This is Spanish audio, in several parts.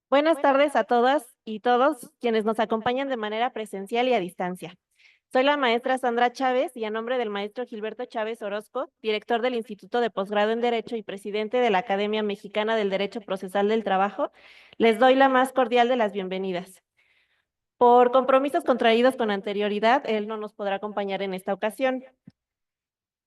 Buenas tardes a todas y todos quienes nos acompañan de manera presencial y a distancia. Soy la maestra Sandra Chávez y a nombre del maestro Gilberto Chávez Orozco, director del Instituto de Posgrado en Derecho y presidente de la Academia Mexicana del Derecho Procesal del Trabajo, les doy la más cordial de las bienvenidas. Por compromisos contraídos con anterioridad, él no nos podrá acompañar en esta ocasión.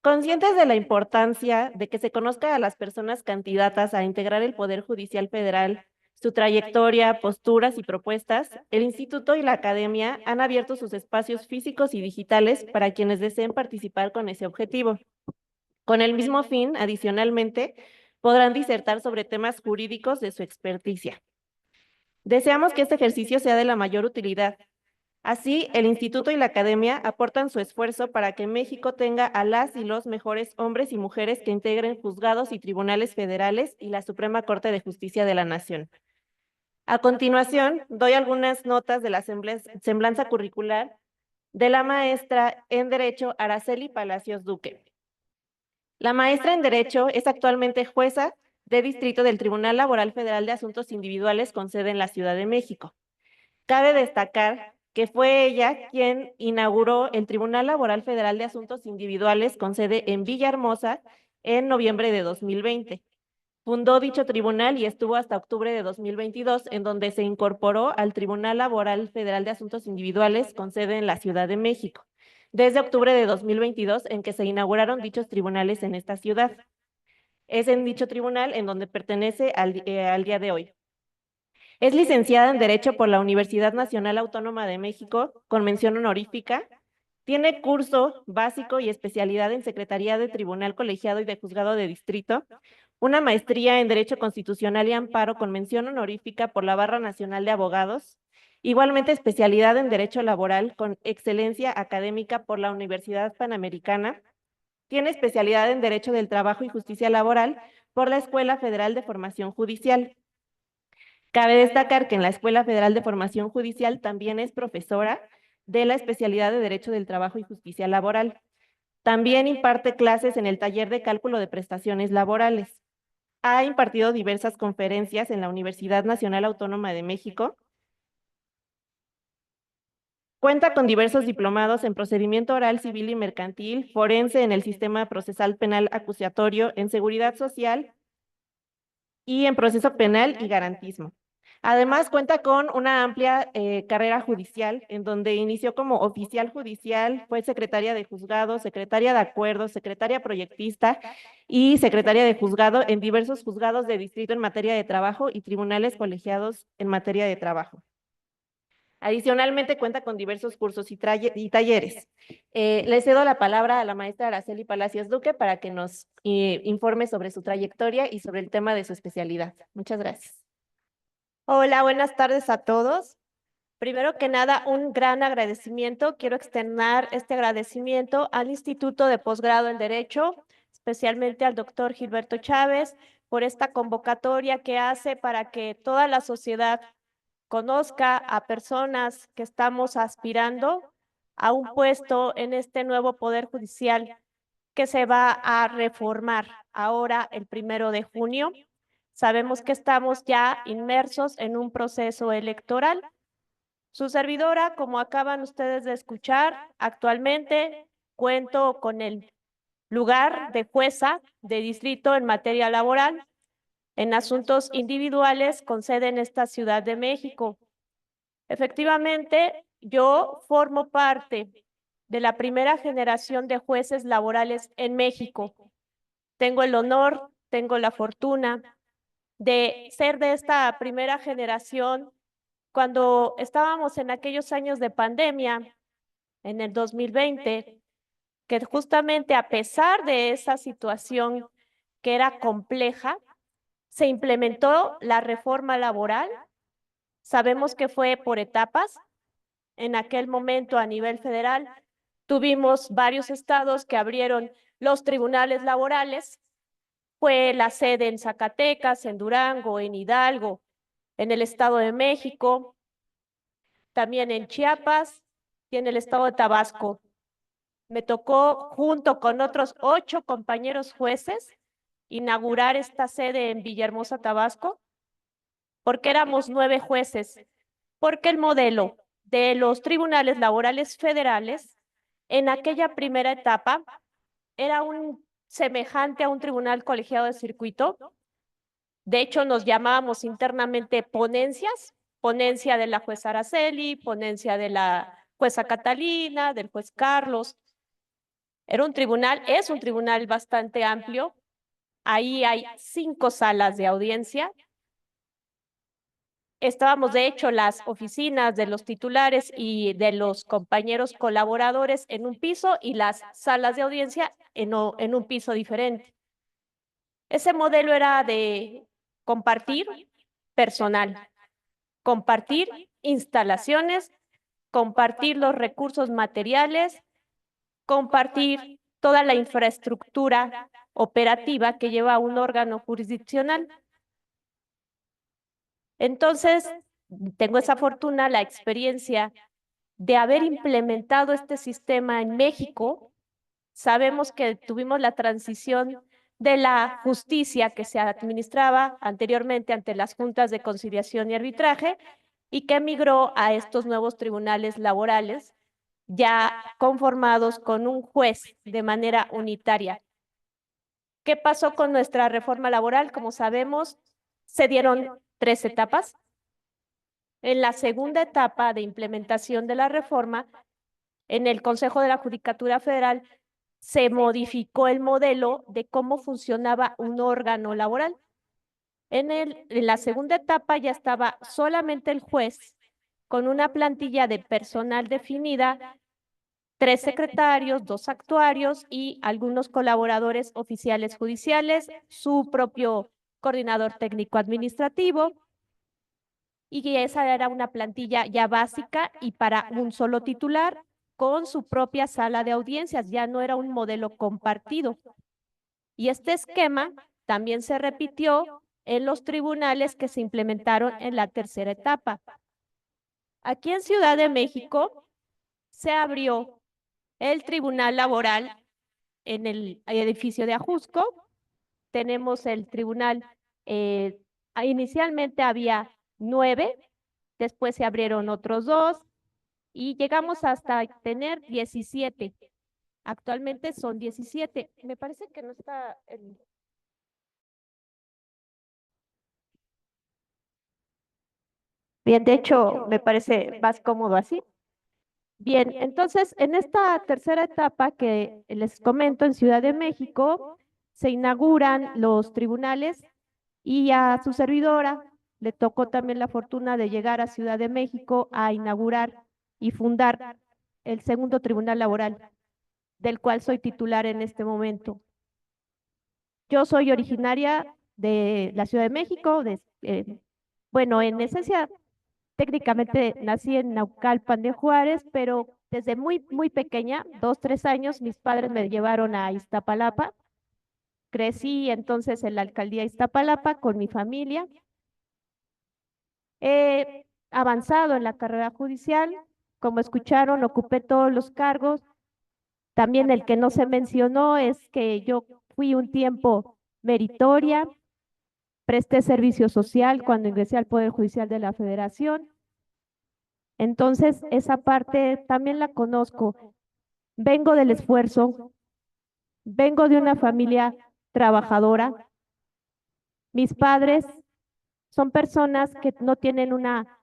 Conscientes de la importancia de que se conozca a las personas candidatas a integrar el Poder Judicial Federal, su trayectoria, posturas y propuestas, el Instituto y la Academia han abierto sus espacios físicos y digitales para quienes deseen participar con ese objetivo. Con el mismo fin, adicionalmente, podrán disertar sobre temas jurídicos de su experticia. Deseamos que este ejercicio sea de la mayor utilidad. Así, el Instituto y la Academia aportan su esfuerzo para que México tenga a las y los mejores hombres y mujeres que integren juzgados y tribunales federales y la Suprema Corte de Justicia de la Nación. A continuación, doy algunas notas de la semblanza curricular de la maestra en Derecho Araceli Palacios Duque. La maestra en Derecho es actualmente jueza de distrito del Tribunal Laboral Federal de Asuntos Individuales con sede en la Ciudad de México. Cabe destacar que fue ella quien inauguró el Tribunal Laboral Federal de Asuntos Individuales con sede en Villahermosa en noviembre de 2020. Fundó dicho tribunal y estuvo hasta octubre de 2022, en donde se incorporó al Tribunal Laboral Federal de Asuntos Individuales con sede en la Ciudad de México, desde octubre de 2022, en que se inauguraron dichos tribunales en esta ciudad. Es en dicho tribunal en donde pertenece al día de hoy. Es licenciada en Derecho por la Universidad Nacional Autónoma de México, con mención honorífica. Tiene curso básico y especialidad en Secretaría de Tribunal Colegiado y de Juzgado de Distrito, una maestría en Derecho Constitucional y Amparo con mención honorífica por la Barra Nacional de Abogados, igualmente especialidad en Derecho Laboral con excelencia académica por la Universidad Panamericana. Tiene especialidad en Derecho del Trabajo y Justicia Laboral por la Escuela Federal de Formación Judicial. Cabe destacar que en la Escuela Federal de Formación Judicial también es profesora de la especialidad de Derecho del Trabajo y Justicia Laboral. También imparte clases en el taller de cálculo de prestaciones laborales. Ha impartido diversas conferencias en la Universidad Nacional Autónoma de México. Cuenta con diversos diplomados en procedimiento oral, civil y mercantil, forense en el sistema procesal penal acusatorio, en seguridad social y en proceso penal y garantismo. Además, cuenta con una amplia carrera judicial, en donde inició como oficial judicial, fue secretaria de juzgado, secretaria de acuerdos, secretaria proyectista y secretaria de juzgado en diversos juzgados de distrito en materia de trabajo y tribunales colegiados en materia de trabajo. Adicionalmente, cuenta con diversos cursos y talleres. Le cedo la palabra a la maestra Araceli Palacios Duque para que nos informe sobre su trayectoria y sobre el tema de su especialidad. Muchas gracias. Hola, buenas tardes a todos. Primero que nada, un gran agradecimiento. Quiero externar este agradecimiento al Instituto de Posgrado en Derecho, especialmente al doctor Gilberto Chávez, por esta convocatoria que hace para que toda la sociedad conozca a personas que estamos aspirando a un puesto en este nuevo Poder Judicial que se va a reformar ahora el 1 de junio. Sabemos que estamos ya inmersos en un proceso electoral. Su servidora, como acaban ustedes de escuchar, actualmente cuento con el lugar de jueza de distrito en materia laboral en asuntos individuales con sede en esta Ciudad de México. Efectivamente, yo formo parte de la primera generación de jueces laborales en México. Tengo el honor, tengo la fortuna de ser de esta primera generación cuando estábamos en aquellos años de pandemia, en el 2020, que justamente a pesar de esa situación que era compleja, se implementó la reforma laboral. Sabemos que fue por etapas. En aquel momento a nivel federal tuvimos varios estados que abrieron los tribunales laborales. Fue la sede en Zacatecas, en Durango, en Hidalgo, en el Estado de México, también en Chiapas y en el Estado de Tabasco. Me tocó, junto con otros 8 compañeros jueces, inaugurar esta sede en Villahermosa, Tabasco, porque éramos 9 jueces, porque el modelo de los tribunales laborales federales en aquella primera etapa era un semejante a un tribunal colegiado de circuito. De hecho, nos llamábamos internamente ponencias, ponencia de la jueza Araceli, ponencia de la jueza Catalina, del juez Carlos. Era un tribunal, es un tribunal bastante amplio. Ahí hay 5 salas de audiencia. Estábamos, de hecho, las oficinas de los titulares y de los compañeros colaboradores en un piso y las salas de audiencia en un piso diferente. Ese modelo era de compartir personal, compartir instalaciones, compartir los recursos materiales, compartir toda la infraestructura operativa que lleva un órgano jurisdiccional. Entonces, tengo esa fortuna, la experiencia de haber implementado este sistema en México. Sabemos que tuvimos la transición de la justicia que se administraba anteriormente ante las juntas de conciliación y arbitraje y que migró a estos nuevos tribunales laborales ya conformados con un juez de manera unitaria. ¿Qué pasó con nuestra reforma laboral? Como sabemos, se dieron 3 etapas. En la segunda etapa de implementación de la reforma, en el Consejo de la Judicatura Federal, se modificó el modelo de cómo funcionaba un órgano laboral. En la segunda etapa ya estaba solamente el juez con una plantilla de personal definida, 3 secretarios, 2 actuarios y algunos colaboradores oficiales judiciales, su propio coordinador técnico administrativo, y esa era una plantilla ya básica y para un solo titular con su propia sala de audiencias, ya no era un modelo compartido. Y este esquema también se repitió en los tribunales que se implementaron en la tercera etapa. Aquí en Ciudad de México se abrió el Tribunal Laboral en el edificio de Ajusco. Tenemos el tribunal, inicialmente había 9, después se abrieron otros 2 y llegamos hasta tener 17. Actualmente son 17. Me parece que no está bien, de hecho, me parece más cómodo así. Bien, entonces, en esta tercera etapa que les comento en Ciudad de México, se inauguran los tribunales y a su servidora le tocó también la fortuna de llegar a Ciudad de México a inaugurar y fundar el segundo tribunal laboral, del cual soy titular en este momento. Yo soy originaria de la Ciudad de México, bueno, en esencia, técnicamente nací en Naucalpan de Juárez, pero desde muy pequeña, 2, 3 años, mis padres me llevaron a Iztapalapa. Crecí entonces en la alcaldía de Iztapalapa con mi familia. He avanzado en la carrera judicial. Como escucharon, ocupé todos los cargos. También el que no se mencionó es que yo fui un tiempo meritoria, presté servicio social cuando ingresé al Poder Judicial de la Federación. Entonces, esa parte también la conozco. Vengo del esfuerzo, vengo de una familia trabajadora. Mis padres son personas que no tienen una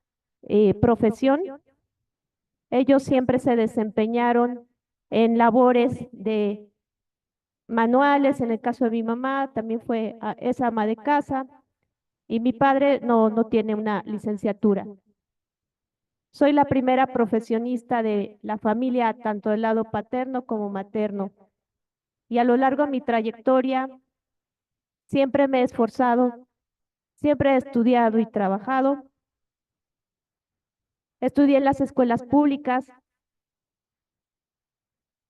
profesión. Ellos siempre se desempeñaron en labores de manuales. En el caso de mi mamá, también es ama de casa. Y mi padre no tiene una licenciatura. Soy la primera profesionista de la familia, tanto del lado paterno como materno. Y a lo largo de mi trayectoria, siempre me he esforzado, siempre he estudiado y trabajado. Estudié en las escuelas públicas.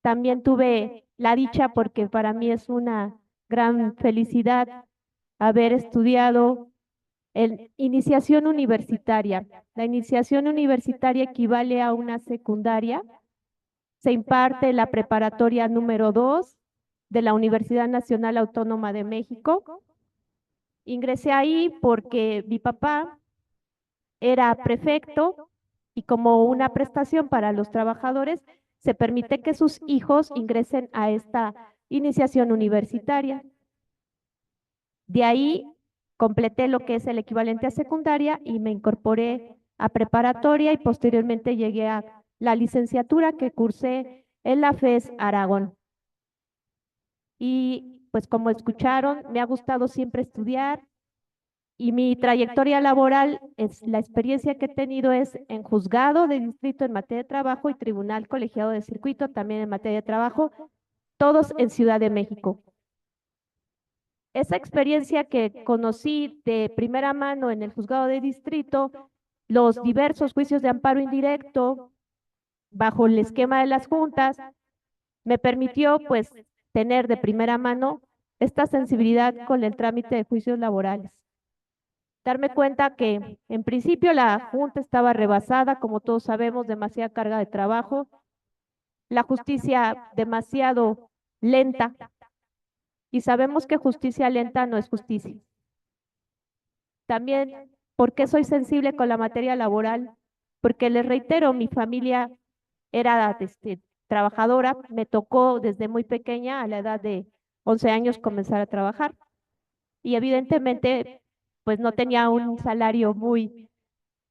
También tuve la dicha, porque para mí es una gran felicidad haber estudiado iniciación universitaria. La iniciación universitaria equivale a una secundaria. Se imparte en la preparatoria número 2 de la Universidad Nacional Autónoma de México. Ingresé ahí porque mi papá era prefecto y como una prestación para los trabajadores, se permite que sus hijos ingresen a esta iniciación universitaria. De ahí completé lo que es el equivalente a secundaria y me incorporé a preparatoria y posteriormente llegué a la licenciatura que cursé en la FES Aragón. Y pues como escucharon, me ha gustado siempre estudiar y mi trayectoria laboral, la experiencia que he tenido es en juzgado de distrito en materia de trabajo y tribunal colegiado de circuito también en materia de trabajo, todos en Ciudad de México. Esa experiencia que conocí de primera mano en el juzgado de distrito, los diversos juicios de amparo indirecto bajo el esquema de las juntas, me permitió pues tener de primera mano esta sensibilidad con el trámite de juicios laborales. Darme cuenta que en principio la junta estaba rebasada, como todos sabemos, demasiada carga de trabajo, la justicia demasiado lenta, y sabemos que justicia lenta no es justicia. También, ¿por qué soy sensible con la materia laboral? Porque les reitero, mi familia era trabajadora, me tocó desde muy pequeña, a la edad de 11 años, comenzar a trabajar. Y evidentemente, pues no tenía un salario muy,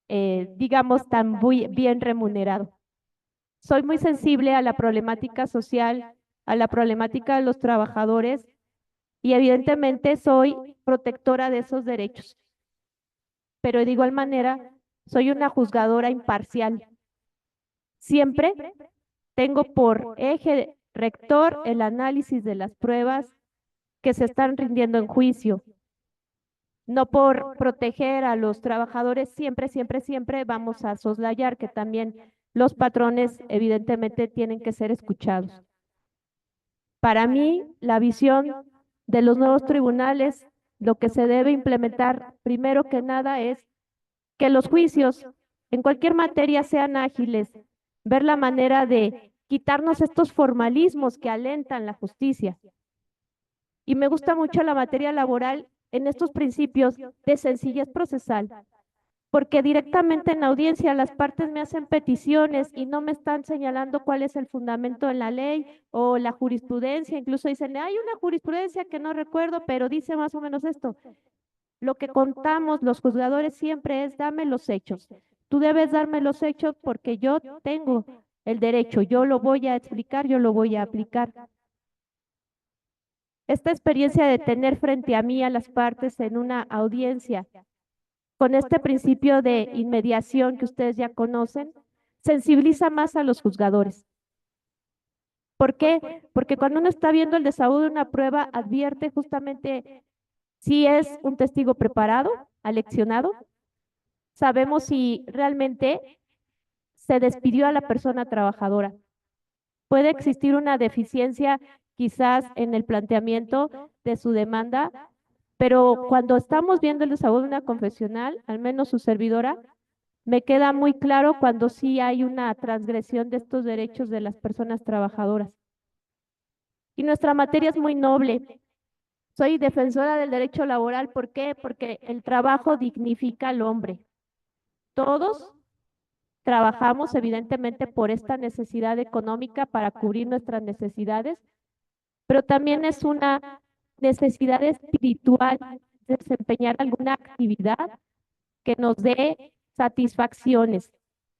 digamos, tan muy bien remunerado. Soy muy sensible a la problemática social, a la problemática de los trabajadores y evidentemente soy protectora de esos derechos. Pero de igual manera, soy una juzgadora imparcial. Siempre tengo por eje rector el análisis de las pruebas que se están rindiendo en juicio. No por proteger a los trabajadores, siempre, siempre, siempre vamos a soslayar que también los patrones evidentemente tienen que ser escuchados. Para mí, la visión de los nuevos tribunales, lo que se debe implementar primero que nada es que los juicios en cualquier materia sean ágiles, ver la manera de quitarnos estos formalismos que alentan la justicia. Y me gusta mucho la materia laboral en estos principios de sencillez procesal, porque directamente en la audiencia las partes me hacen peticiones y no me están señalando cuál es el fundamento en la ley o la jurisprudencia, incluso dicen, hay una jurisprudencia que no recuerdo, pero dice más o menos esto. Lo que contamos los juzgadores siempre es, dame los hechos. Tú debes darme los hechos porque yo tengo el derecho, yo lo voy a explicar, yo lo voy a aplicar. Esta experiencia de tener frente a mí a las partes en una audiencia, con este principio de inmediación que ustedes ya conocen, sensibiliza más a los juzgadores. ¿Por qué? Porque cuando uno está viendo el desahogo de una prueba, advierte justamente si es un testigo preparado, aleccionado. Sabemos si realmente se despidió a la persona trabajadora. Puede existir una deficiencia quizás en el planteamiento de su demanda, pero cuando estamos viendo el desahogo de una confesional, al menos su servidora, me queda muy claro cuando sí hay una transgresión de estos derechos de las personas trabajadoras. Y nuestra materia es muy noble. Soy defensora del derecho laboral. ¿Por qué? Porque el trabajo dignifica al hombre. Todos trabajamos evidentemente por esta necesidad económica para cubrir nuestras necesidades, pero también es una necesidad espiritual desempeñar alguna actividad que nos dé satisfacciones.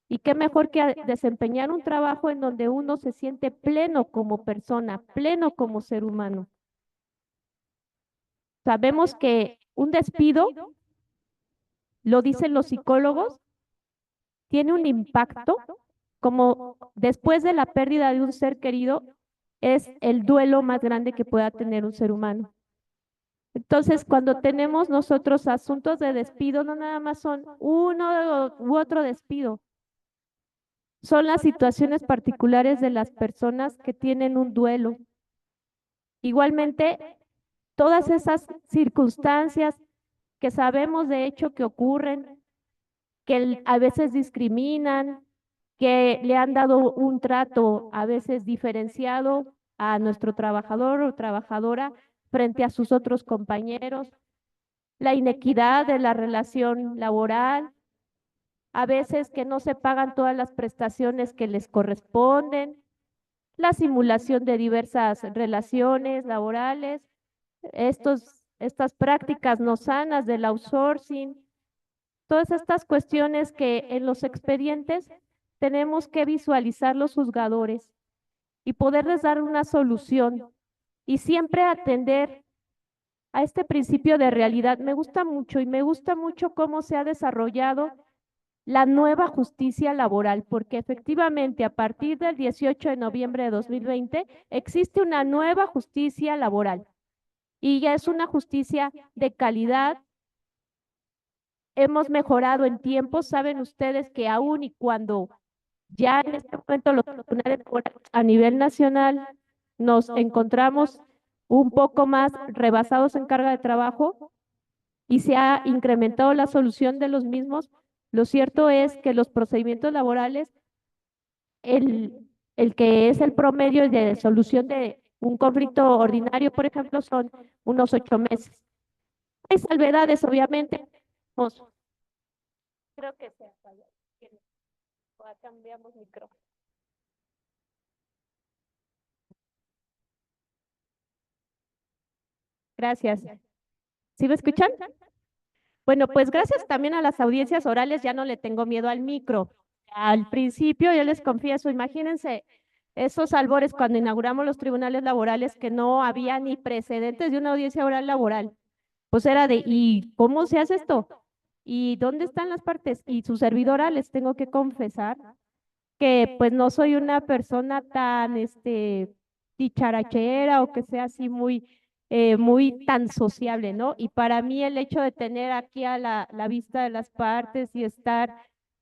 Y qué mejor que desempeñar un trabajo en donde uno se siente pleno como persona, pleno como ser humano. Sabemos que un despido, lo dicen los psicólogos, tiene un impacto como después de la pérdida de un ser querido, es el duelo más grande que pueda tener un ser humano. Entonces, cuando tenemos nosotros asuntos de despido, no nada más son uno u otro despido, son las situaciones particulares de las personas que tienen un duelo. Igualmente, todas esas circunstancias que sabemos de hecho que ocurren, que a veces discriminan, que le han dado un trato a veces diferenciado a nuestro trabajador o trabajadora frente a sus otros compañeros, la inequidad de la relación laboral, a veces que no se pagan todas las prestaciones que les corresponden, la simulación de diversas relaciones laborales, estas prácticas no sanas del outsourcing, todas estas cuestiones que en los expedientes tenemos que visualizar los juzgadores y poderles dar una solución y siempre atender a este principio de realidad. Me gusta mucho y me gusta mucho cómo se ha desarrollado la nueva justicia laboral, porque efectivamente a partir del 18 de noviembre de 2020 existe una nueva justicia laboral y ya es una justicia de calidad. Hemos mejorado en tiempo. Saben ustedes que aún y cuando ya en este momento los tribunales laborales a nivel nacional nos encontramos un poco más rebasados en carga de trabajo y se ha incrementado la solución de los mismos, lo cierto es que los procedimientos laborales, el que es el promedio de solución de un conflicto ordinario, por ejemplo, son unos 8 meses. Hay salvedades, obviamente. Creo que se falló. Cambiamos micrófono. Gracias. ¿Sí me escuchan? Bueno, pues gracias también a las audiencias orales ya no le tengo miedo al micro. Al principio, yo les confieso, imagínense esos albores cuando inauguramos los tribunales laborales que no había ni precedentes de una audiencia oral laboral. Pues era de, ¿y cómo se hace esto? ¿Y dónde están las partes? Y su servidora les tengo que confesar que pues no soy una persona tan dicharachera o que sea así muy tan sociable, ¿no? Y para mí el hecho de tener aquí a la vista de las partes y estar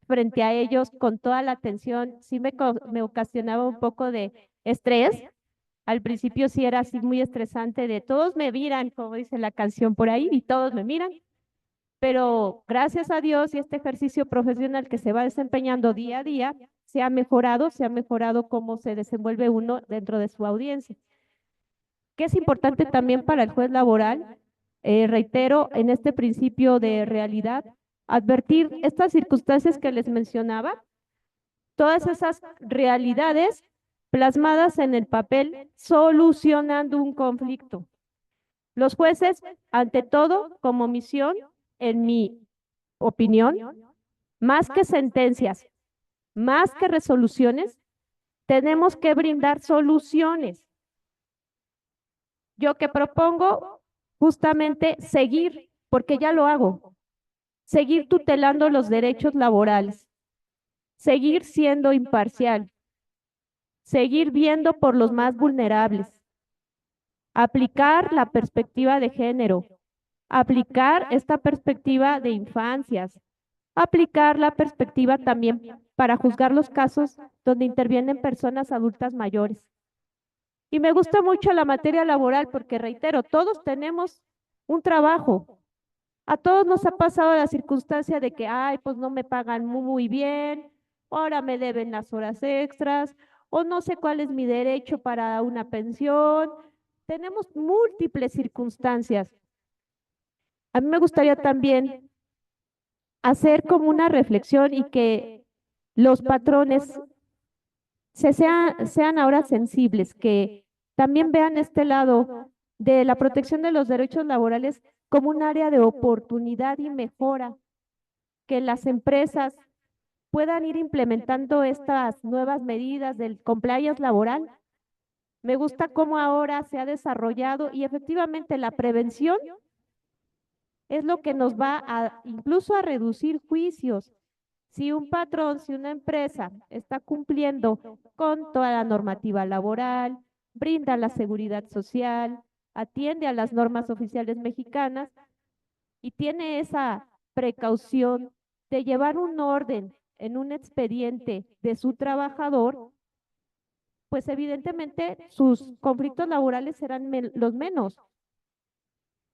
frente a ellos con toda la atención, sí me ocasionaba un poco de estrés. Al principio sí era así muy estresante de todos me miran, como dice la canción por ahí, y todos me miran. Pero gracias a Dios y este ejercicio profesional que se va desempeñando día a día, se ha mejorado cómo se desenvuelve uno dentro de su audiencia. ¿Qué es importante también para el juez laboral? Reitero, en este principio de realidad, advertir estas circunstancias que les mencionaba, todas esas realidades plasmadas en el papel, solucionando un conflicto. Los jueces, ante todo, como misión, en mi opinión, más que sentencias, más que resoluciones, tenemos que brindar soluciones. Yo que propongo justamente seguir, porque ya lo hago, seguir tutelando los derechos laborales, seguir siendo imparcial, seguir viendo por los más vulnerables, aplicar la perspectiva de género, aplicar esta perspectiva de infancias, aplicar la perspectiva también para juzgar los casos donde intervienen personas adultas mayores. Y me gusta mucho la materia laboral porque, reitero, todos tenemos un trabajo. A todos nos ha pasado la circunstancia de que, ay, pues no me pagan muy bien, ahora me deben las horas extras, o no sé cuál es mi derecho para una pensión. Tenemos múltiples circunstancias. A mí me gustaría también hacer como una reflexión y que los patrones sean ahora sensibles, que también vean este lado de la protección de los derechos laborales como un área de oportunidad y mejora, que las empresas puedan ir implementando estas nuevas medidas del compliance laboral. Me gusta cómo ahora se ha desarrollado y efectivamente la prevención es lo que nos va a incluso a reducir juicios. Si un patrón, si una empresa está cumpliendo con toda la normativa laboral, brinda la seguridad social, atiende a las normas oficiales mexicanas y tiene esa precaución de llevar un orden en un expediente de su trabajador, pues evidentemente sus conflictos laborales serán los menos.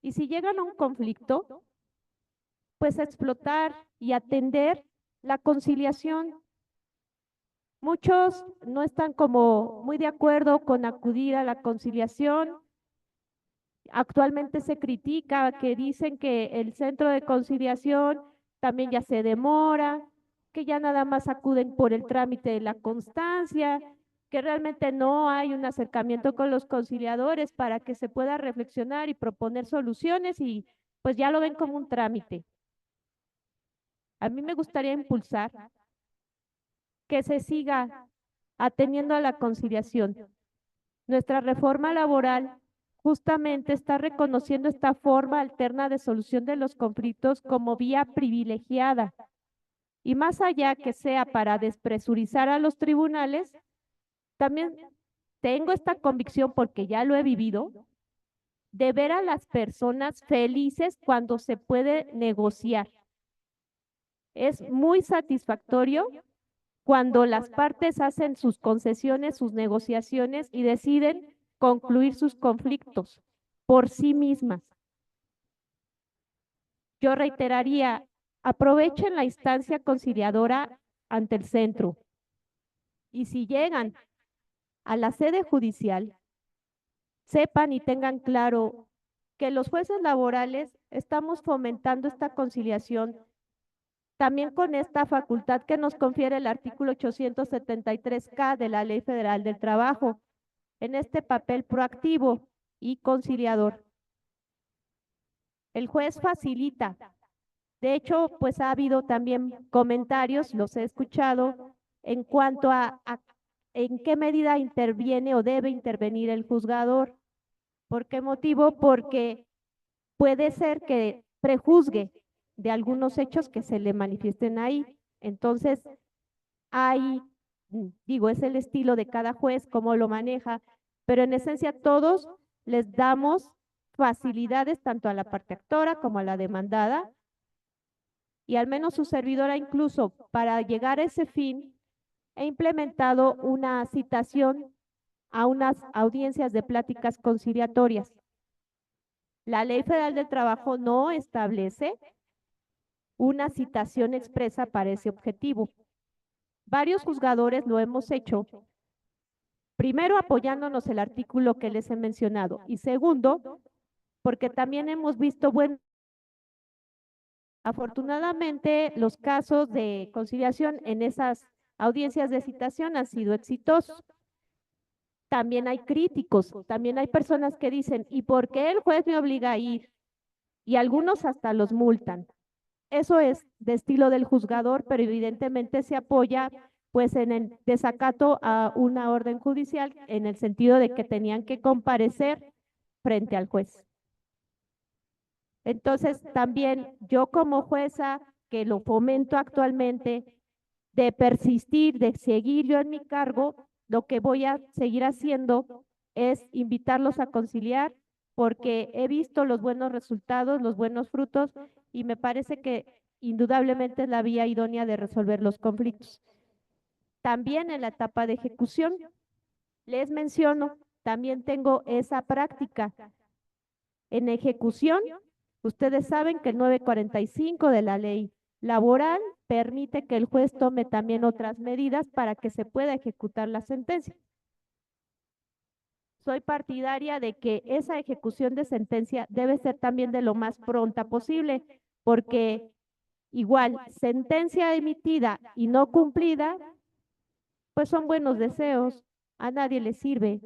Y si llegan a un conflicto, pues explotar y atender la conciliación. Muchos no están como muy de acuerdo con acudir a la conciliación. Actualmente se critica que dicen que el centro de conciliación también ya se demora, que ya nada más acuden por el trámite de la constancia, que realmente no hay un acercamiento con los conciliadores para que se pueda reflexionar y proponer soluciones y pues ya lo ven como un trámite. A mí me gustaría impulsar que se siga atendiendo a la conciliación. Nuestra reforma laboral justamente está reconociendo esta forma alterna de solución de los conflictos como vía privilegiada. Y más allá que sea para despresurizar a los tribunales, también tengo esta convicción porque ya lo he vivido, de ver a las personas felices cuando se puede negociar. Es muy satisfactorio cuando las partes hacen sus concesiones, sus negociaciones y deciden concluir sus conflictos por sí mismas. Yo reiteraría, aprovechen la instancia conciliadora ante el centro y si llegan a la sede judicial, sepan y tengan claro que los jueces laborales estamos fomentando esta conciliación también con esta facultad que nos confiere el artículo 873K de la Ley Federal del Trabajo, en este papel proactivo y conciliador. El juez facilita. De hecho, pues ha habido también comentarios, los he escuchado, en cuanto a en qué medida interviene o debe intervenir el juzgador. ¿Por qué motivo? Porque puede ser que prejuzgue de algunos hechos que se le manifiesten ahí. Entonces, hay, digo, es el estilo de cada juez, cómo lo maneja, pero en esencia todos les damos facilidades tanto a la parte actora como a la demandada, y al menos su servidora incluso para llegar a ese fin he implementado una citación a unas audiencias de pláticas conciliatorias. La Ley Federal del Trabajo no establece una citación expresa para ese objetivo. Varios juzgadores lo hemos hecho, primero apoyándonos el artículo que les he mencionado y segundo, porque también hemos visto, bueno, afortunadamente los casos de conciliación en esas audiencias de citación han sido exitosos. También hay críticos, también hay personas que dicen, ¿y por qué el juez me obliga a ir? Y algunos hasta los multan. Eso es de estilo del juzgador, pero evidentemente se apoya pues en el desacato a una orden judicial en el sentido de que tenían que comparecer frente al juez. Entonces, también yo como jueza, que lo fomento actualmente, de persistir, de seguir yo en mi cargo, lo que voy a seguir haciendo es invitarlos a conciliar, porque he visto los buenos resultados, los buenos frutos, y me parece que indudablemente es la vía idónea de resolver los conflictos. También en la etapa de ejecución, les menciono, también tengo esa práctica. En ejecución, ustedes saben que el 945 de la ley laboral permite que el juez tome también otras medidas para que se pueda ejecutar la sentencia. Soy partidaria de que esa ejecución de sentencia debe ser también de lo más pronta posible, porque igual, sentencia emitida y no cumplida, pues son buenos deseos, a nadie le sirve.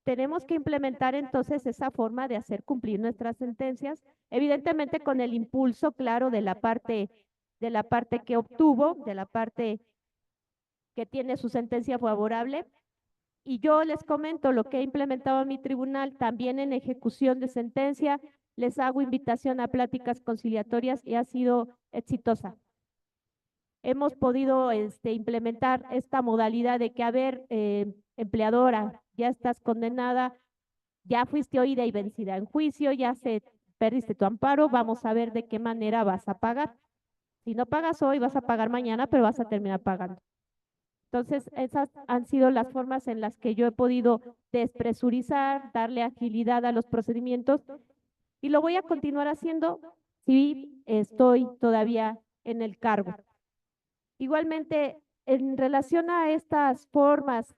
Tenemos que implementar entonces esa forma de hacer cumplir nuestras sentencias, evidentemente con el impulso claro de la parte que obtuvo, de la parte que tiene su sentencia favorable. Y yo les comento lo que he implementado en mi tribunal, también en ejecución de sentencia, les hago invitación a pláticas conciliatorias y ha sido exitosa. Hemos podido implementar esta modalidad de que, a ver, empleadora, ya estás condenada, ya fuiste oída y vencida en juicio, perdiste tu amparo, vamos a ver de qué manera vas a pagar. Si no pagas hoy, vas a pagar mañana, pero vas a terminar pagando. Entonces, esas han sido las formas en las que yo he podido despresurizar, darle agilidad a los procedimientos y lo voy a continuar haciendo sí estoy todavía en el cargo. Igualmente, en relación a estas formas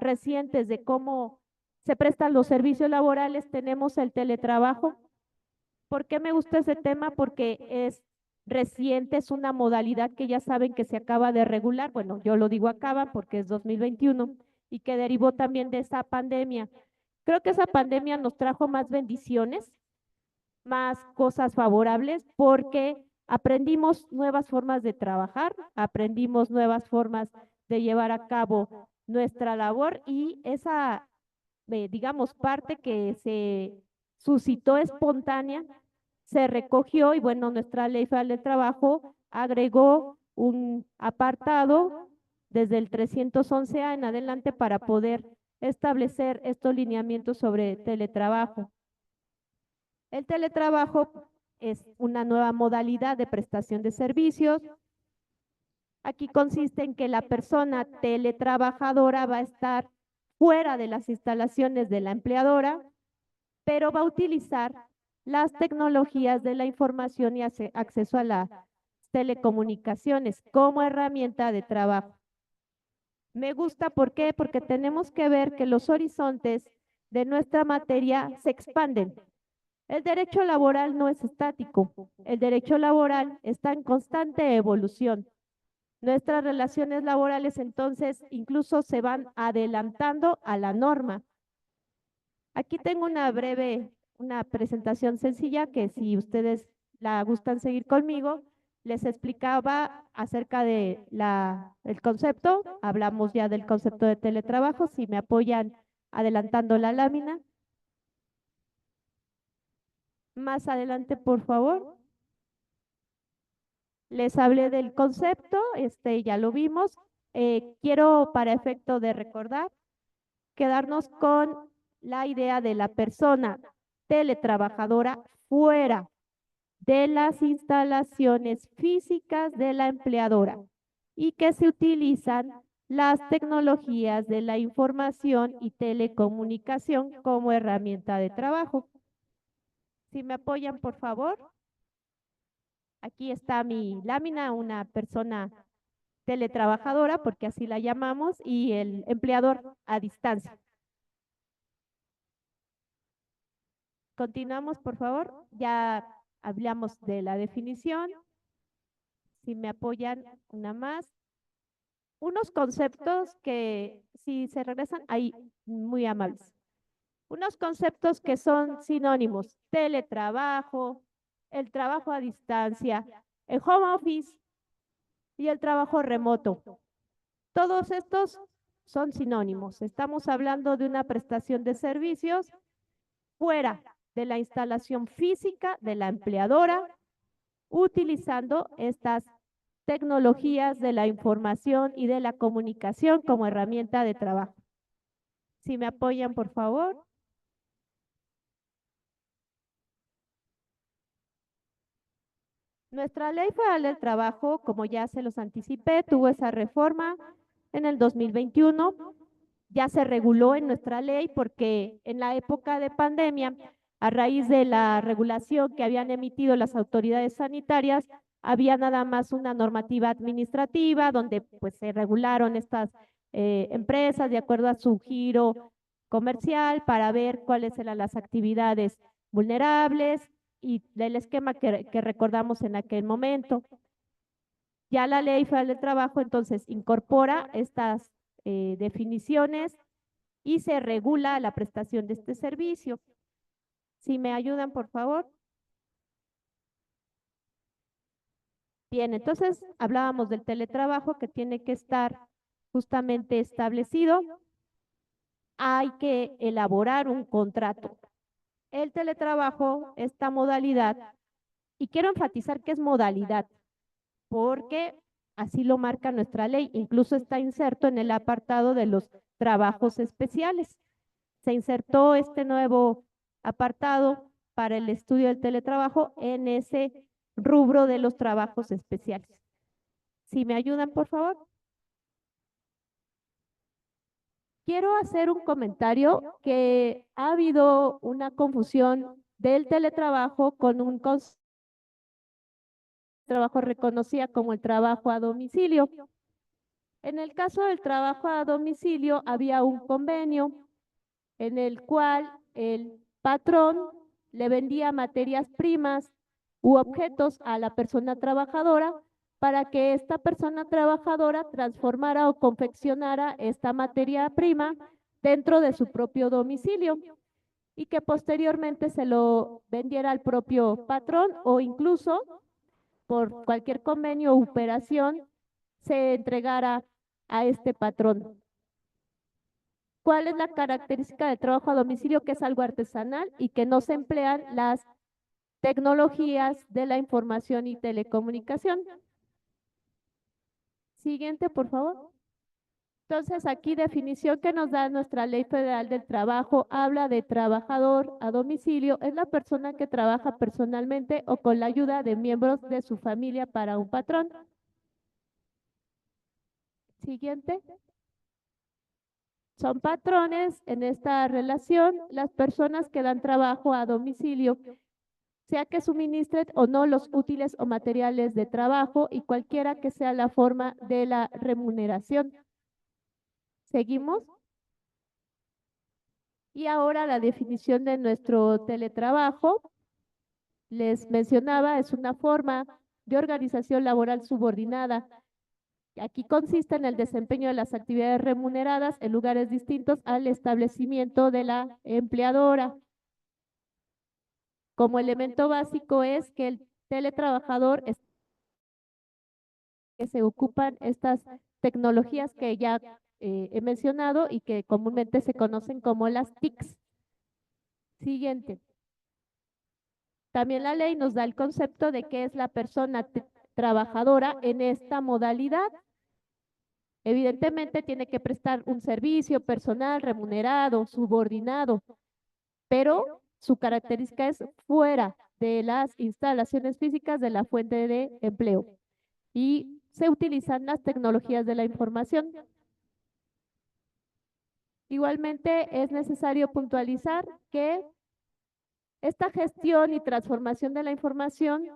recientes de cómo se prestan los servicios laborales, tenemos el teletrabajo. ¿Por qué me gusta ese tema? Porque es reciente, es una modalidad que ya saben que se acaba de regular. Bueno, yo lo digo acaba porque es 2021 y que derivó también de esa pandemia. Creo que esa pandemia nos trajo más bendiciones, más cosas favorables, porque aprendimos nuevas formas de trabajar, aprendimos nuevas formas de llevar a cabo nuestra labor y esa, digamos, parte que se suscitó espontánea, se recogió y bueno, nuestra ley federal del trabajo agregó un apartado desde el 311A en adelante para poder establecer estos lineamientos sobre teletrabajo. El teletrabajo es una nueva modalidad de prestación de servicios. Aquí consiste en que la persona teletrabajadora va a estar fuera de las instalaciones de la empleadora, pero va a utilizar las tecnologías de la información y acceso a las telecomunicaciones como herramienta de trabajo. Me gusta, ¿por qué? Porque tenemos que ver que los horizontes de nuestra materia se expanden. El derecho laboral no es estático. El derecho laboral está en constante evolución. Nuestras relaciones laborales entonces incluso se van adelantando a la norma. Aquí tengo una presentación sencilla que si ustedes la gustan seguir conmigo, les explicaba acerca de el concepto. Hablamos ya del concepto de teletrabajo. Si me apoyan adelantando la lámina. Más adelante, por favor. Les hablé del concepto, ya lo vimos. Quiero, para efecto de recordar, quedarnos con la idea de la persona teletrabajadora fuera de las instalaciones físicas de la empleadora y que se utilizan las tecnologías de la información y telecomunicación como herramienta de trabajo. Si me apoyan, por favor. Aquí está mi lámina, una persona teletrabajadora, porque así la llamamos, y el empleador a distancia. Continuamos, por favor. Ya hablamos de la definición. Si me apoyan, una más. Unos conceptos que, si se regresan, ahí, muy amables. Unos conceptos que son sinónimos: teletrabajo, el trabajo a distancia, el home office y el trabajo remoto. Todos estos son sinónimos. Estamos hablando de una prestación de servicios fuera de la instalación física de la empleadora, utilizando estas tecnologías de la información y de la comunicación como herramienta de trabajo. Si me apoyan, por favor. Nuestra Ley Federal del Trabajo, como ya se los anticipé, tuvo esa reforma en el 2021. Ya se reguló en nuestra ley porque en la época de pandemia, a raíz de la regulación que habían emitido las autoridades sanitarias, había nada más una normativa administrativa donde pues se regularon estas empresas de acuerdo a su giro comercial para ver cuáles eran las actividades vulnerables y del esquema que recordamos en aquel momento. Ya la Ley Federal del Trabajo entonces incorpora estas definiciones y se regula la prestación de este servicio. Si me ayudan, por favor. Bien, entonces hablábamos del teletrabajo que tiene que estar justamente establecido. Hay que elaborar un contrato. El teletrabajo, esta modalidad, y quiero enfatizar que es modalidad, porque así lo marca nuestra ley, incluso está inserto en el apartado de los trabajos especiales. Se insertó este nuevo apartado para el estudio del teletrabajo en ese rubro de los trabajos especiales. Si me ayudan, por favor. Quiero hacer un comentario que ha habido una confusión del teletrabajo con un concepto trabajo reconocía como el trabajo a domicilio. En el caso del trabajo a domicilio había un convenio en el cual el patrón le vendía materias primas u objetos a la persona trabajadora para que esta persona trabajadora transformara o confeccionara esta materia prima dentro de su propio domicilio y que posteriormente se lo vendiera al propio patrón o incluso por cualquier convenio o operación se entregara a este patrón. ¿Cuál es la característica del trabajo a domicilio? Que es algo artesanal y que no se emplean las tecnologías de la información y telecomunicación. Siguiente, por favor. Entonces, aquí definición que nos da nuestra Ley Federal del Trabajo habla de trabajador a domicilio. Es la persona que trabaja personalmente o con la ayuda de miembros de su familia para un patrón. Siguiente. Son patrones en esta relación las personas que dan trabajo a domicilio, sea que suministren o no los útiles o materiales de trabajo y cualquiera que sea la forma de la remuneración. ¿Seguimos? Y ahora la definición de nuestro teletrabajo, les mencionaba, es una forma de organización laboral subordinada. Aquí consiste en el desempeño de las actividades remuneradas en lugares distintos al establecimiento de la empleadora. Como elemento básico es que el teletrabajador que se ocupan estas tecnologías que ya he mencionado y que comúnmente se conocen como las TICs. Siguiente. También la ley nos da el concepto de qué es la persona trabajadora en esta modalidad. Evidentemente tiene que prestar un servicio personal, remunerado, subordinado, pero su característica es fuera de las instalaciones físicas de la fuente de empleo y se utilizan las tecnologías de la información. Igualmente es necesario puntualizar que esta gestión y transformación de la información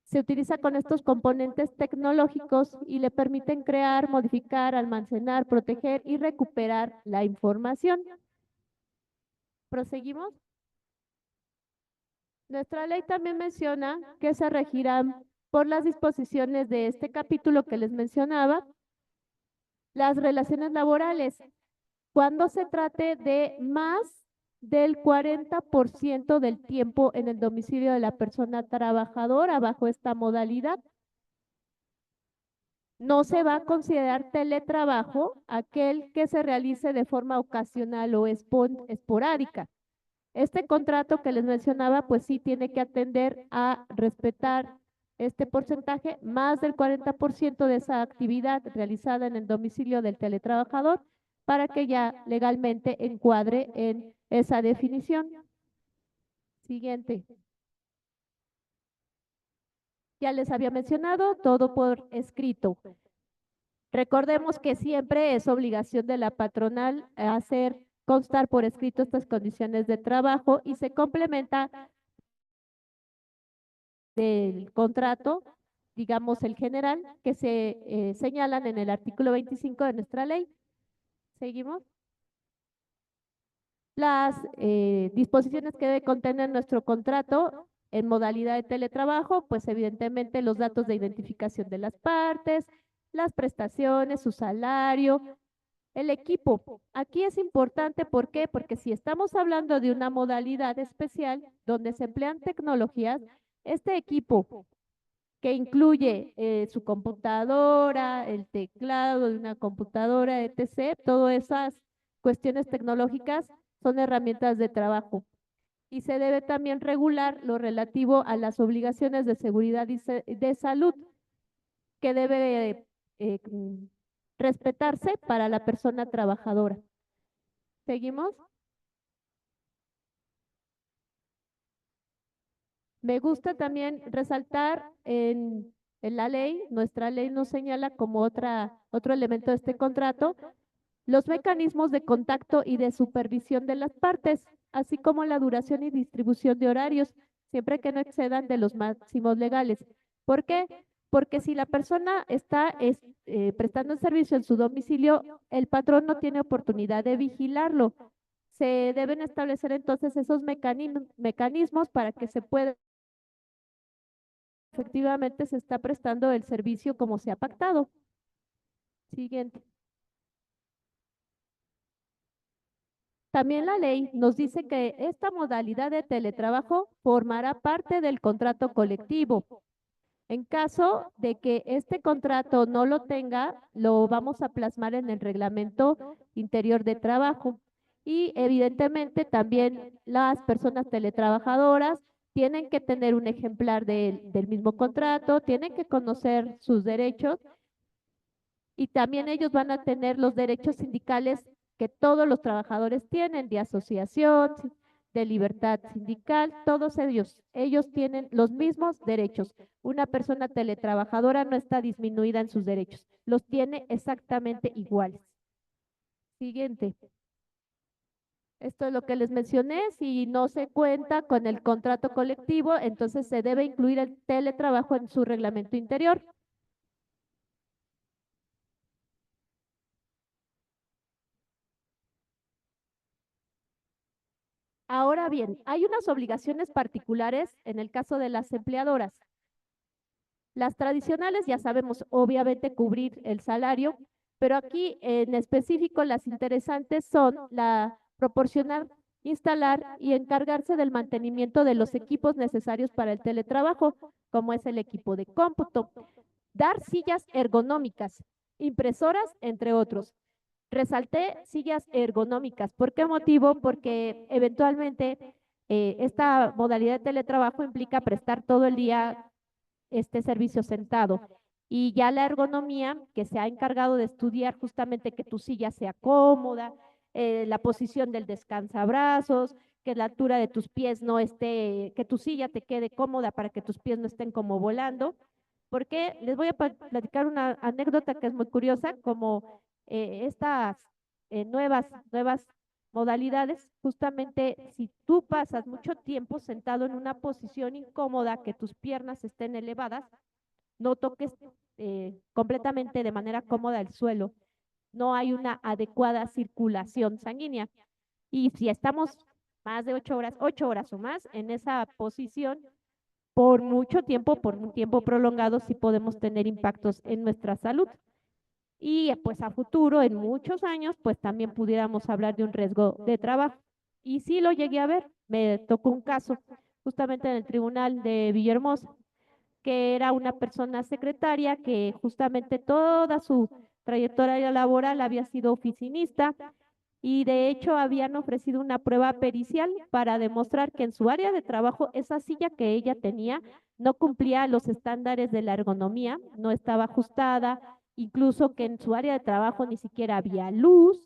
se utiliza con estos componentes tecnológicos y le permiten crear, modificar, almacenar, proteger y recuperar la información. ¿Proseguimos? Nuestra ley también menciona que se regirán por las disposiciones de este capítulo que les mencionaba, las relaciones laborales, cuando se trate de más del 40% del tiempo en el domicilio de la persona trabajadora bajo esta modalidad. No se va a considerar teletrabajo aquel que se realice de forma ocasional o esporádica. Este contrato que les mencionaba, pues sí tiene que atender a respetar este porcentaje, más del 40% de esa actividad realizada en el domicilio del teletrabajador, para que ya legalmente encuadre en esa definición. Siguiente. Ya les había mencionado, todo por escrito. Recordemos que siempre es obligación de la patronal hacer constar por escrito estas condiciones de trabajo y se complementa del contrato, digamos el general, que se señalan en el artículo 25 de nuestra ley. ¿Seguimos? Las disposiciones que debe contener nuestro contrato en modalidad de teletrabajo, pues evidentemente los datos de identificación de las partes, las prestaciones, su salario, el equipo. Aquí es importante, ¿por qué? Porque si estamos hablando de una modalidad especial donde se emplean tecnologías, este equipo que incluye su computadora, el teclado de una computadora, etc., todas esas cuestiones tecnológicas son herramientas de trabajo. Y se debe también regular lo relativo a las obligaciones de seguridad y de salud que debe respetarse para la persona trabajadora. ¿Seguimos? Me gusta también resaltar en la ley, nuestra ley nos señala como otro elemento de este contrato, los mecanismos de contacto y de supervisión de las partes, así como la duración y distribución de horarios, siempre que no excedan de los máximos legales. ¿Por qué? Porque si la persona está prestando el servicio en su domicilio, el patrón no tiene oportunidad de vigilarlo. Se deben establecer entonces esos mecanismos para que se pueda, efectivamente se está prestando el servicio como se ha pactado. Siguiente. También la ley nos dice que esta modalidad de teletrabajo formará parte del contrato colectivo. En caso de que este contrato no lo tenga, lo vamos a plasmar en el reglamento interior de trabajo. Y evidentemente también las personas teletrabajadoras tienen que tener un ejemplar del mismo contrato, tienen que conocer sus derechos y también ellos van a tener los derechos sindicales que todos los trabajadores tienen, de asociación, de libertad sindical, todos ellos tienen los mismos derechos. Una persona teletrabajadora no está disminuida en sus derechos, los tiene exactamente iguales. Siguiente. Esto es lo que les mencioné, si no se cuenta con el contrato colectivo, entonces se debe incluir el teletrabajo en su reglamento interior. Ahora bien, hay unas obligaciones particulares en el caso de las empleadoras. Las tradicionales ya sabemos, obviamente, cubrir el salario, pero aquí en específico las interesantes son la proporcionar, instalar y encargarse del mantenimiento de los equipos necesarios para el teletrabajo, como es el equipo de cómputo, dar sillas ergonómicas, impresoras, entre otros. Resalté sillas ergonómicas. ¿Por qué motivo? Porque eventualmente esta modalidad de teletrabajo implica prestar todo el día este servicio sentado. Y ya la ergonomía que se ha encargado de estudiar justamente que tu silla sea cómoda, la posición del descansabrazos, que la altura de tus pies no esté, que tu silla te quede cómoda para que tus pies no estén como volando. Porque les voy a platicar una anécdota que es muy curiosa, como estas nuevas modalidades, justamente si tú pasas mucho tiempo sentado en una posición incómoda, que tus piernas estén elevadas, no toques completamente de manera cómoda el suelo, no hay una adecuada circulación sanguínea. Y si estamos más de 8 horas o más en esa posición, por mucho tiempo, por un tiempo prolongado, sí podemos tener impactos en nuestra salud. Y pues a futuro, en muchos años, pues también pudiéramos hablar de un riesgo de trabajo. Y sí lo llegué a ver, me tocó un caso justamente en el tribunal de Villahermosa, que era una persona secretaria que justamente toda su trayectoria laboral había sido oficinista y de hecho habían ofrecido una prueba pericial para demostrar que en su área de trabajo esa silla que ella tenía no cumplía los estándares de la ergonomía, no estaba ajustada, incluso que en su área de trabajo ni siquiera había luz,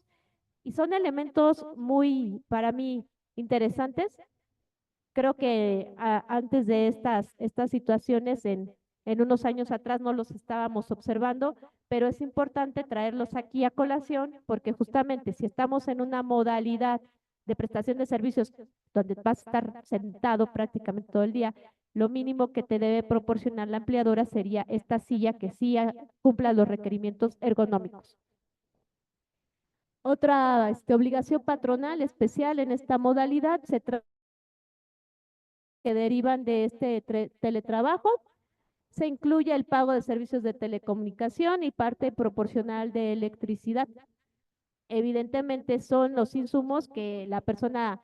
y son elementos muy, para mí, interesantes. Creo que antes de estas situaciones, en unos años atrás no los estábamos observando, pero es importante traerlos aquí a colación porque justamente si estamos en una modalidad de prestación de servicios donde vas a estar sentado prácticamente todo el día, lo mínimo que te debe proporcionar la empleadora sería esta silla que sí cumpla los requerimientos ergonómicos. Otra obligación patronal especial en esta modalidad se trata que derivan de este teletrabajo. Se incluye el pago de servicios de telecomunicación y parte proporcional de electricidad. Evidentemente son los insumos que la persona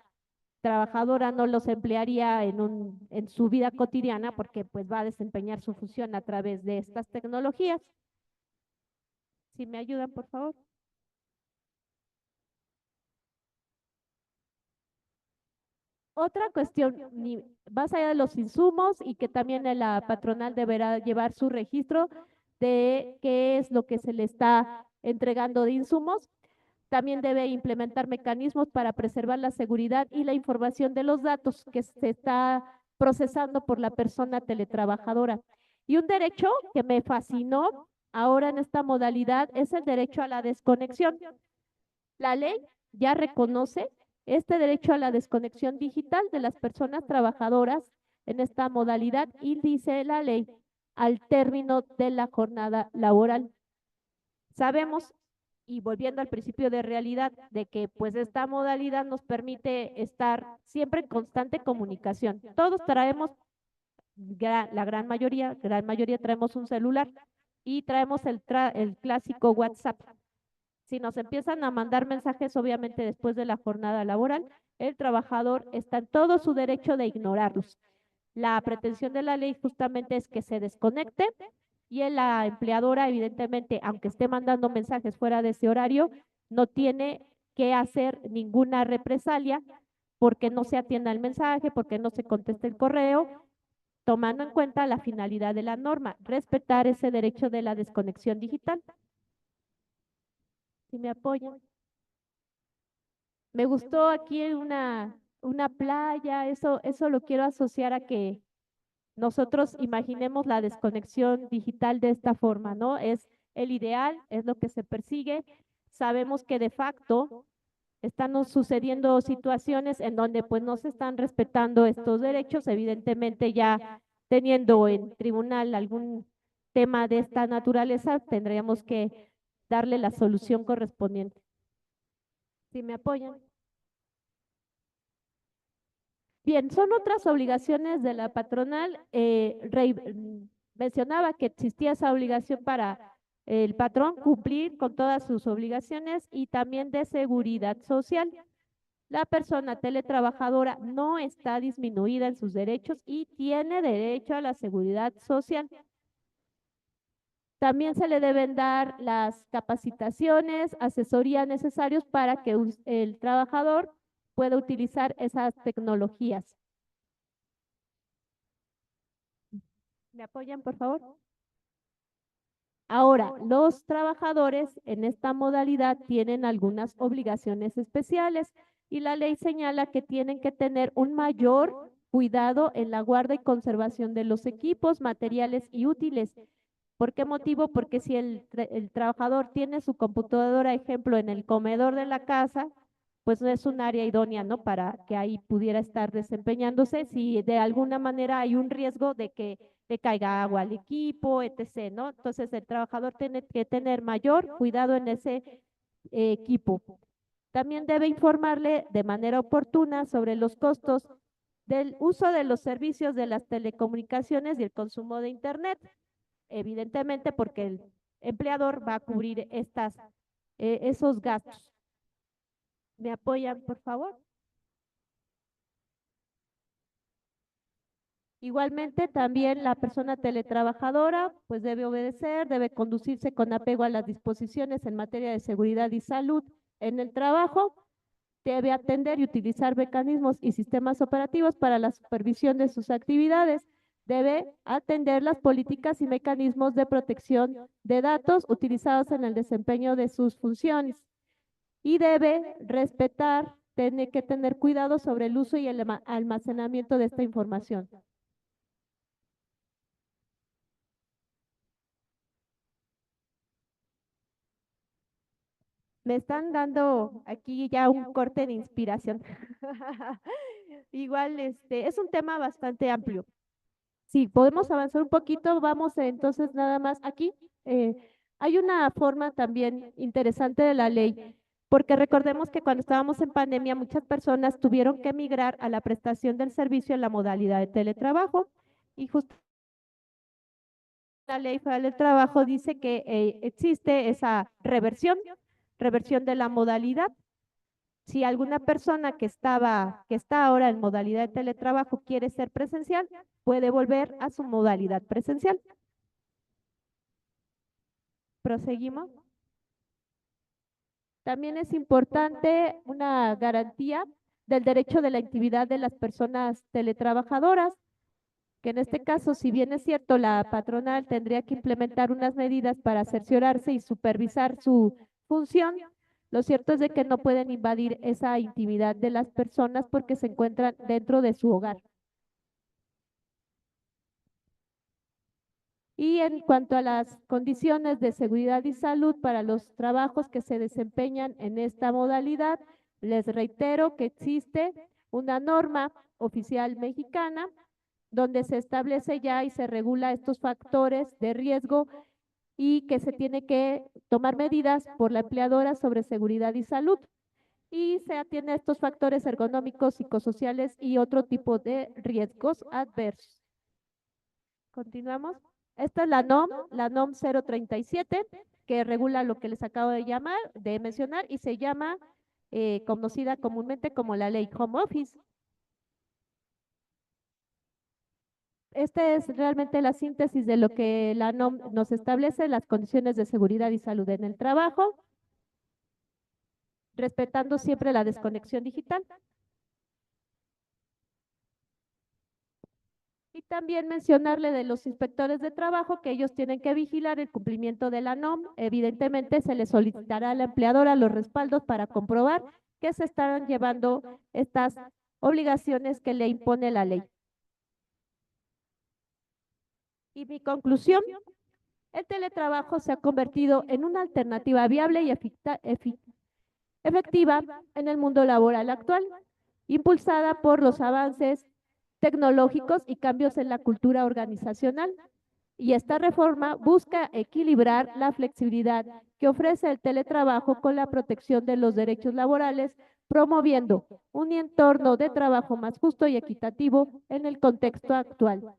trabajadora no los emplearía en su vida cotidiana porque pues va a desempeñar su función a través de estas tecnologías. Si me ayudan, por favor. Otra cuestión, más allá de los insumos y que también la patronal deberá llevar su registro de qué es lo que se le está entregando de insumos, también debe implementar mecanismos para preservar la seguridad y la información de los datos que se está procesando por la persona teletrabajadora. Y un derecho que me fascinó ahora en esta modalidad es el derecho a la desconexión. La ley ya reconoce este derecho a la desconexión digital de las personas trabajadoras en esta modalidad y dice la ley, al término de la jornada laboral. Sabemos, y volviendo al principio de realidad, de que pues esta modalidad nos permite estar siempre en constante comunicación. Todos traemos, la gran mayoría traemos un celular y traemos el clásico WhatsApp. Si nos empiezan a mandar mensajes, obviamente después de la jornada laboral, el trabajador está en todo su derecho de ignorarlos. La pretensión de la ley justamente es que se desconecte y la empleadora, evidentemente, aunque esté mandando mensajes fuera de ese horario, no tiene que hacer ninguna represalia porque no se atienda el mensaje, porque no se conteste el correo, tomando en cuenta la finalidad de la norma, respetar ese derecho de la desconexión digital. Si me apoyan. Me gustó aquí una playa, eso lo quiero asociar a que nosotros imaginemos la desconexión digital de esta forma, ¿no? Es el ideal, es lo que se persigue. Sabemos que de facto están sucediendo situaciones en donde pues no se están respetando estos derechos, evidentemente ya teniendo en tribunal algún tema de esta naturaleza, tendríamos que darle la solución correspondiente. Si me apoyan. Bien, son otras obligaciones de la patronal. Mencionaba que existía esa obligación para el patrón cumplir con todas sus obligaciones y también de seguridad social. La persona teletrabajadora no está disminuida en sus derechos y tiene derecho a la seguridad social. También se le deben dar las capacitaciones, asesoría necesarios para que el trabajador pueda utilizar esas tecnologías. ¿Me apoyan, por favor? Ahora, los trabajadores en esta modalidad tienen algunas obligaciones especiales y la ley señala que tienen que tener un mayor cuidado en la guarda y conservación de los equipos, materiales y útiles. ¿Por qué motivo? Porque si el trabajador tiene su computadora, ejemplo, en el comedor de la casa, pues no es un área idónea, ¿no? Para que ahí pudiera estar desempeñándose, si de alguna manera hay un riesgo de que le caiga agua al equipo, etc., ¿no? Entonces el trabajador tiene que tener mayor cuidado en ese equipo. También debe informarle de manera oportuna sobre los costos del uso de los servicios de las telecomunicaciones y el consumo de Internet, evidentemente porque el empleador va a cubrir esos gastos. ¿Me apoyan, por favor? Igualmente, también la persona teletrabajadora pues debe obedecer, debe conducirse con apego a las disposiciones en materia de seguridad y salud en el trabajo, debe atender y utilizar mecanismos y sistemas operativos para la supervisión de sus actividades, debe atender las políticas y mecanismos de protección de datos utilizados en el desempeño de sus funciones y debe respetar, tiene que tener cuidado sobre el uso y el almacenamiento de esta información. Me están dando aquí ya un corte de inspiración. Igual, es un tema bastante amplio. Si podemos avanzar un poquito, vamos entonces nada más aquí. eh, Hay una forma también interesante de la ley, porque recordemos que cuando estábamos en pandemia, muchas personas tuvieron que migrar a la prestación del servicio en la modalidad de teletrabajo y justo la Ley Federal del Trabajo dice que existe esa reversión de la modalidad. Si alguna persona que está ahora en modalidad de teletrabajo quiere ser presencial, puede volver a su modalidad presencial. Proseguimos. También es importante una garantía del derecho de la intimidad de las personas teletrabajadoras, que en este caso, si bien es cierto, la patronal tendría que implementar unas medidas para cerciorarse y supervisar su función, lo cierto es de que no pueden invadir esa intimidad de las personas porque se encuentran dentro de su hogar. Y en cuanto a las condiciones de seguridad y salud para los trabajos que se desempeñan en esta modalidad, les reitero que existe una norma oficial mexicana donde se establece ya y se regula estos factores de riesgo y que se tiene que tomar medidas por la empleadora sobre seguridad y salud. Y se atiende a estos factores ergonómicos, psicosociales y otro tipo de riesgos adversos. Continuamos. Esta es la NOM 037, que regula lo que les acabo de mencionar, y se llama, conocida comúnmente como la ley Home Office. Esta es realmente la síntesis de lo que la NOM nos establece, las condiciones de seguridad y salud en el trabajo, respetando siempre la desconexión digital. Y también mencionarle de los inspectores de trabajo que ellos tienen que vigilar el cumplimiento de la NOM. Evidentemente se les solicitará a la empleadora los respaldos para comprobar que se están llevando estas obligaciones que le impone la ley. Y mi conclusión, el teletrabajo se ha convertido en una alternativa viable y efectiva en el mundo laboral actual, impulsada por los avances tecnológicos y cambios en la cultura organizacional. Y esta reforma busca equilibrar la flexibilidad que ofrece el teletrabajo con la protección de los derechos laborales, promoviendo un entorno de trabajo más justo y equitativo en el contexto actual.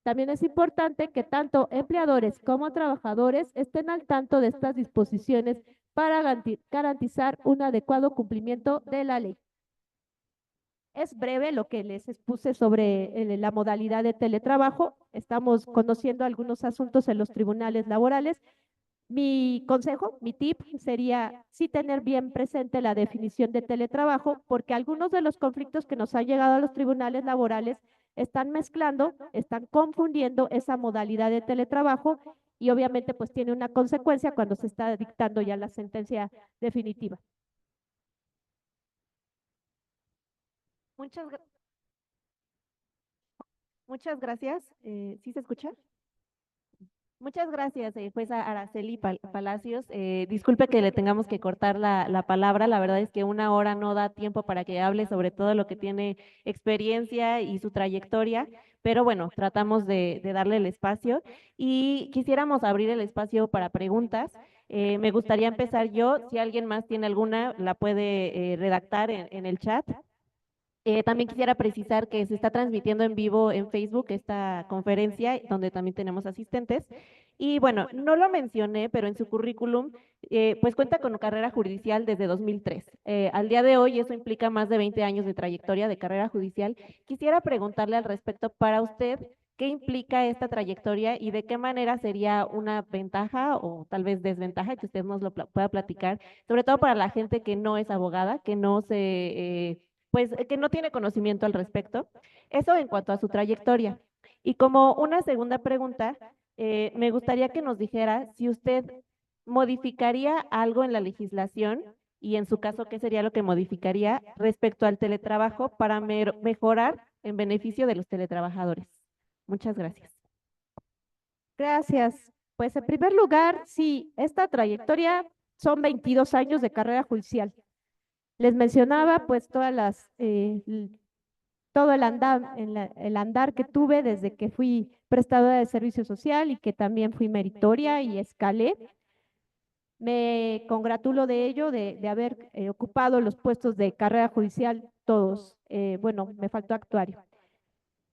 También es importante que tanto empleadores como trabajadores estén al tanto de estas disposiciones para garantizar un adecuado cumplimiento de la ley. Es breve lo que les expuse sobre la modalidad de teletrabajo. Estamos conociendo algunos asuntos en los tribunales laborales. Mi consejo, mi tip sería sí tener bien presente la definición de teletrabajo, porque algunos de los conflictos que nos han llegado a los tribunales laborales están mezclando, están confundiendo esa modalidad de teletrabajo y obviamente pues tiene una consecuencia cuando se está dictando ya la sentencia definitiva. Muchas, muchas gracias. ¿Sí se escucha? Muchas gracias, jueza Araceli Palacios. Disculpe que le tengamos que cortar la palabra. La verdad es que una hora no da tiempo para que hable sobre todo lo que tiene experiencia y su trayectoria, pero bueno, tratamos de darle el espacio y quisiéramos abrir el espacio para preguntas. Me gustaría empezar yo. Si alguien más tiene alguna, la puede redactar en el chat. También quisiera precisar que se está transmitiendo en vivo en Facebook esta conferencia, donde también tenemos asistentes. Y bueno, no lo mencioné, pero en su currículum, pues cuenta con carrera judicial desde 2003. Al día de hoy, eso implica más de 20 años de trayectoria de carrera judicial. Quisiera preguntarle al respecto para usted, ¿qué implica esta trayectoria y de qué manera sería una ventaja o tal vez desventaja que usted nos lo pueda platicar, sobre todo para la gente que no es abogada, que no pues que no tiene conocimiento al respecto? Eso en cuanto a su trayectoria. Y como una segunda pregunta, me gustaría que nos dijera si usted modificaría algo en la legislación y en su caso, ¿qué sería lo que modificaría respecto al teletrabajo para mejorar en beneficio de los teletrabajadores? Muchas gracias. Gracias. Pues en primer lugar, sí, esta trayectoria son 22 años de carrera judicial. Les mencionaba pues todo el andar que tuve desde que fui prestadora de servicio social y que también fui meritoria y escalé. Me congratulo de ello, de haber ocupado los puestos de carrera judicial todos. Bueno, me faltó actuario.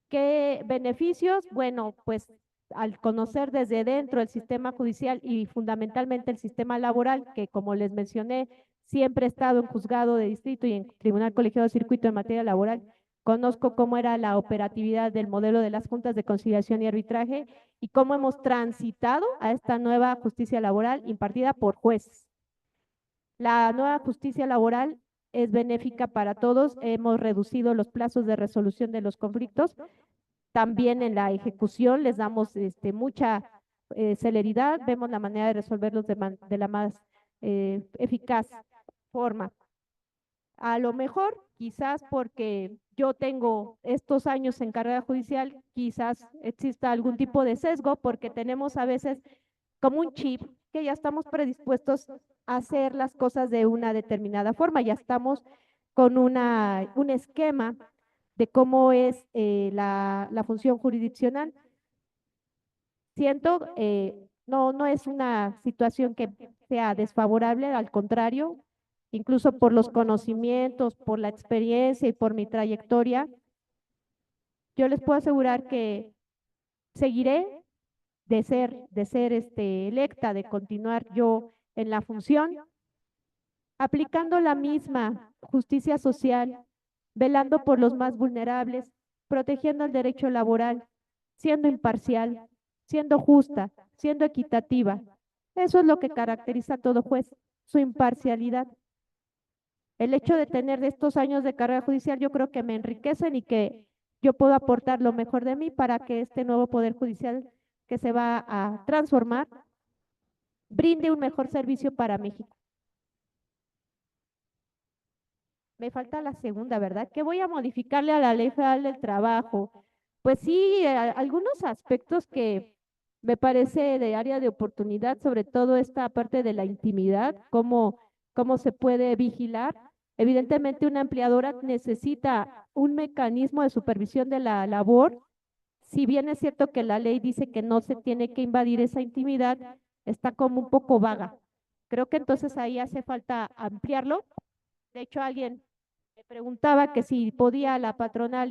¿Qué beneficios? Bueno, pues al conocer desde dentro el sistema judicial y fundamentalmente el sistema laboral, que como les mencioné, siempre he estado en juzgado de distrito y en tribunal colegiado de circuito en materia laboral, conozco cómo era la operatividad del modelo de las juntas de conciliación y arbitraje y cómo hemos transitado a esta nueva justicia laboral impartida por jueces. La nueva justicia laboral es benéfica para todos, hemos reducido los plazos de resolución de los conflictos, también en la ejecución les damos mucha celeridad, vemos la manera de resolverlos de la más eficaz forma. A lo mejor, quizás porque yo tengo estos años en carrera judicial, quizás exista algún tipo de sesgo porque tenemos a veces como un chip que ya estamos predispuestos a hacer las cosas de una determinada forma, ya estamos con un esquema de cómo es la función jurisdiccional. Siento, no es una situación que sea desfavorable, al contrario, incluso por los conocimientos, por la experiencia y por mi trayectoria, yo les puedo asegurar que seguiré de ser electa, de continuar yo en la función, aplicando la misma justicia social, velando por los más vulnerables, protegiendo el derecho laboral, siendo imparcial, siendo justa, siendo equitativa. Eso es lo que caracteriza a todo juez, su imparcialidad. El hecho de tener estos años de carrera judicial yo creo que me enriquecen y que yo puedo aportar lo mejor de mí para que este nuevo Poder Judicial que se va a transformar brinde un mejor servicio para México. Me falta la segunda, ¿verdad? ¿Qué voy a modificarle a la Ley Federal del Trabajo? Pues sí, algunos aspectos que me parece de área de oportunidad, sobre todo esta parte de la intimidad, cómo se puede vigilar. Evidentemente, una empleadora necesita un mecanismo de supervisión de la labor. Si bien es cierto que la ley dice que no se tiene que invadir esa intimidad, está como un poco vaga. Creo que entonces ahí hace falta ampliarlo. De hecho, alguien me preguntaba que si podía la patronal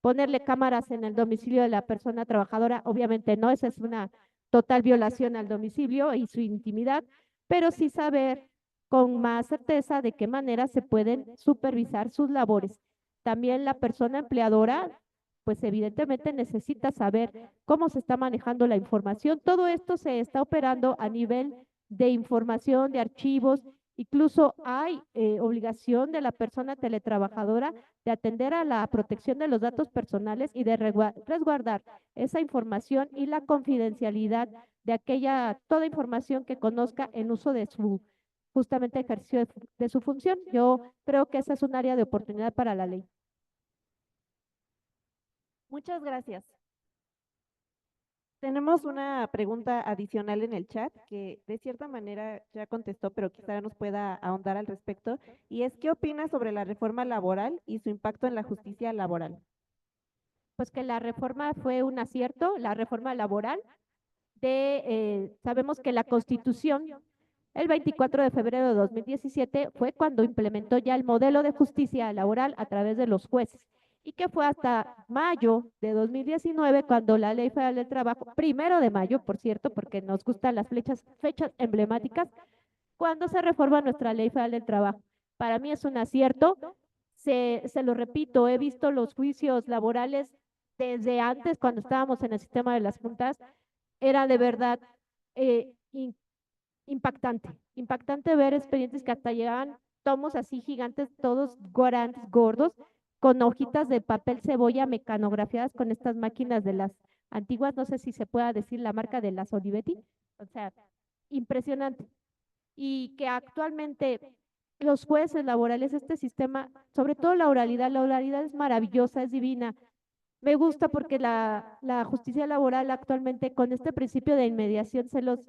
ponerle cámaras en el domicilio de la persona trabajadora. Obviamente no, esa es una total violación al domicilio y su intimidad, pero sí saber con más certeza de qué manera se pueden supervisar sus labores. También la persona empleadora, pues evidentemente necesita saber cómo se está manejando la información. Todo esto se está operando a nivel de información, de archivos. Incluso hay obligación de la persona teletrabajadora de atender a la protección de los datos personales y de resguardar esa información y la confidencialidad de toda información que conozca en uso de su justamente ejercicio de su función. Yo creo que esa es un área de oportunidad para la ley. Muchas gracias. Tenemos una pregunta adicional en el chat que de cierta manera ya contestó, pero quizá nos pueda ahondar al respecto, y es ¿qué opina sobre la reforma laboral y su impacto en la justicia laboral? Pues que la reforma fue un acierto, la reforma laboral, sabemos que la Constitución, el 24 de febrero de 2017, fue cuando implementó ya el modelo de justicia laboral a través de los jueces, y que fue hasta mayo de 2019 cuando la Ley Federal del Trabajo, primero de mayo, por cierto, porque nos gustan las fechas emblemáticas, cuando se reforma nuestra Ley Federal del Trabajo. Para mí es un acierto, se lo repito, he visto los juicios laborales desde antes, cuando estábamos en el sistema de las juntas, era de verdad eh, impactante ver expedientes que hasta llegaban tomos así gigantes, todos grandes, gordos, con hojitas de papel cebolla mecanografiadas con estas máquinas de las antiguas, no sé si se pueda decir la marca de las Olivetti, o sea, impresionante. Y que actualmente los jueces laborales, este sistema, sobre todo la oralidad es maravillosa, es divina. Me gusta porque la justicia laboral actualmente con este principio de inmediación se los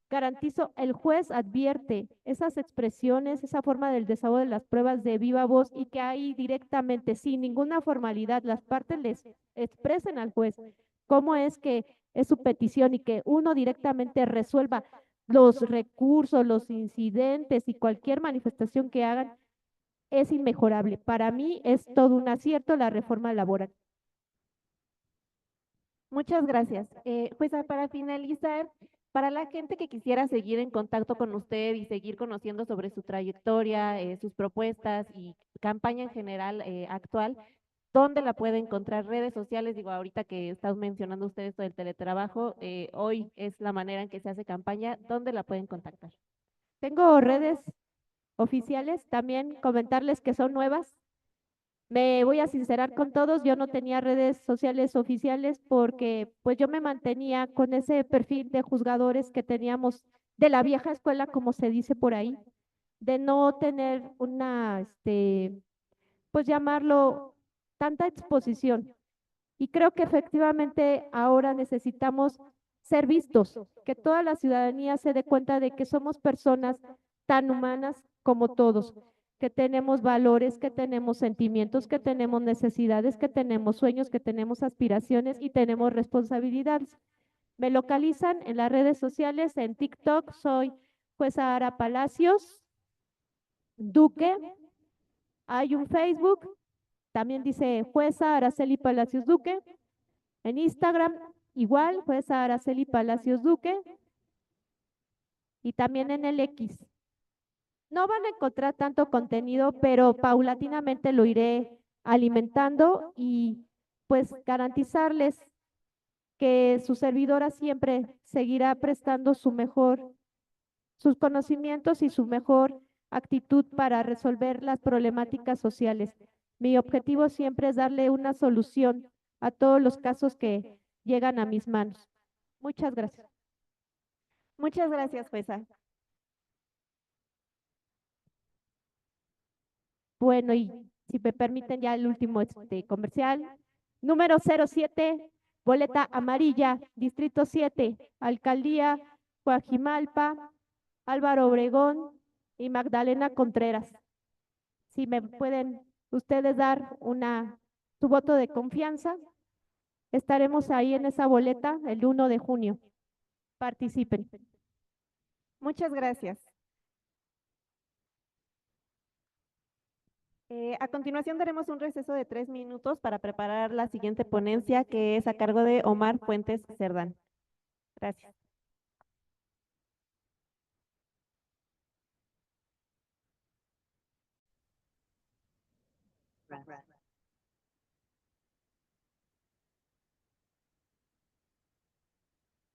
garantizo, el juez advierte esas expresiones, esa forma del desahogo de las pruebas de viva voz y que ahí directamente, sin ninguna formalidad, las partes les expresen al juez cómo es que es su petición y que uno directamente resuelva los recursos, los incidentes y cualquier manifestación que hagan, es inmejorable. Para mí es todo un acierto la reforma laboral. Muchas gracias. Pues para finalizar, para la gente que quisiera seguir en contacto con usted y seguir conociendo sobre su trayectoria, sus propuestas y campaña en general actual, ¿dónde la puede encontrar? Redes sociales, digo, ahorita que estás mencionando usted esto del teletrabajo, hoy es la manera en que se hace campaña, ¿dónde la pueden contactar? Tengo redes oficiales, también comentarles que son nuevas. Me voy a sincerar con todos, yo no tenía redes sociales oficiales porque pues yo me mantenía con ese perfil de juzgadores que teníamos de la vieja escuela, como se dice por ahí, de no tener pues llamarlo, tanta exposición. Y creo que efectivamente ahora necesitamos ser vistos, que toda la ciudadanía se dé cuenta de que somos personas tan humanas como todos, que tenemos valores, que tenemos sentimientos, que tenemos necesidades, que tenemos sueños, que tenemos aspiraciones y tenemos responsabilidades. Me localizan en las redes sociales, en TikTok soy Jueza Ara Palacios Duque. Hay un Facebook, también dice Jueza Araceli Palacios Duque. En Instagram, igual, Jueza Araceli Palacios Duque. Y también en el X. No van a encontrar tanto contenido, pero paulatinamente lo iré alimentando y pues garantizarles que su servidora siempre seguirá prestando sus conocimientos y su mejor actitud para resolver las problemáticas sociales. Mi objetivo siempre es darle una solución a todos los casos que llegan a mis manos. Muchas gracias. Muchas gracias, jueza. Bueno, y si me permiten ya el último comercial. Número 07, boleta amarilla, Distrito 7, Alcaldía Coajimalpa, Álvaro Obregón y Magdalena Contreras. Si me pueden ustedes dar su voto de confianza, estaremos ahí en esa boleta el 1 de junio. Participen. Muchas gracias. A continuación daremos un receso de 3 minutos para preparar la siguiente ponencia, que es a cargo de Omar Fuentes Cerdán. Gracias.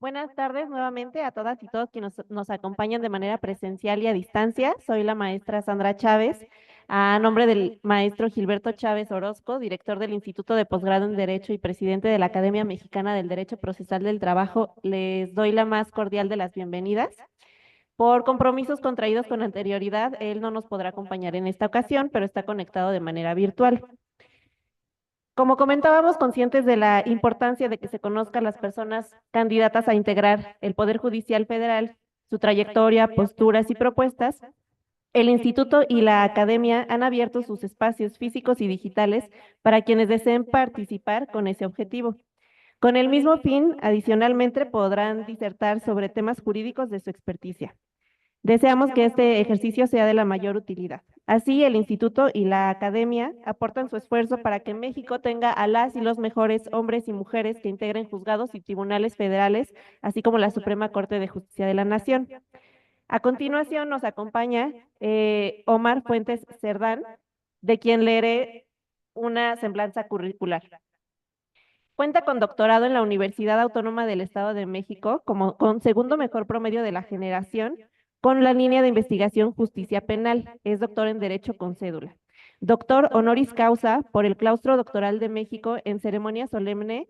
Buenas tardes nuevamente a todas y todos quienes nos acompañan de manera presencial y a distancia. Soy la maestra Sandra Chávez, a nombre del maestro Gilberto Chávez Orozco, director del Instituto de Posgrado en Derecho y presidente de la Academia Mexicana del Derecho Procesal del Trabajo. Les doy la más cordial de las bienvenidas. Por compromisos contraídos con anterioridad, él no nos podrá acompañar en esta ocasión, pero está conectado de manera virtual. Como comentábamos, conscientes de la importancia de que se conozcan las personas candidatas a integrar el Poder Judicial Federal, su trayectoria, posturas y propuestas, el Instituto y la Academia han abierto sus espacios físicos y digitales para quienes deseen participar con ese objetivo. Con el mismo fin, adicionalmente, podrán disertar sobre temas jurídicos de su experticia. Deseamos que este ejercicio sea de la mayor utilidad. Así, el Instituto y la Academia aportan su esfuerzo para que México tenga a las y los mejores hombres y mujeres que integren juzgados y tribunales federales, así como la Suprema Corte de Justicia de la Nación. A continuación nos acompaña Omar Fuentes Cerdán, de quien leeré una semblanza curricular. Cuenta con doctorado en la Universidad Autónoma del Estado de México, con segundo mejor promedio de la generación, con la línea de investigación Justicia Penal. Es doctor en Derecho con cédula. Doctor honoris causa por el Claustro Doctoral de México en ceremonia solemne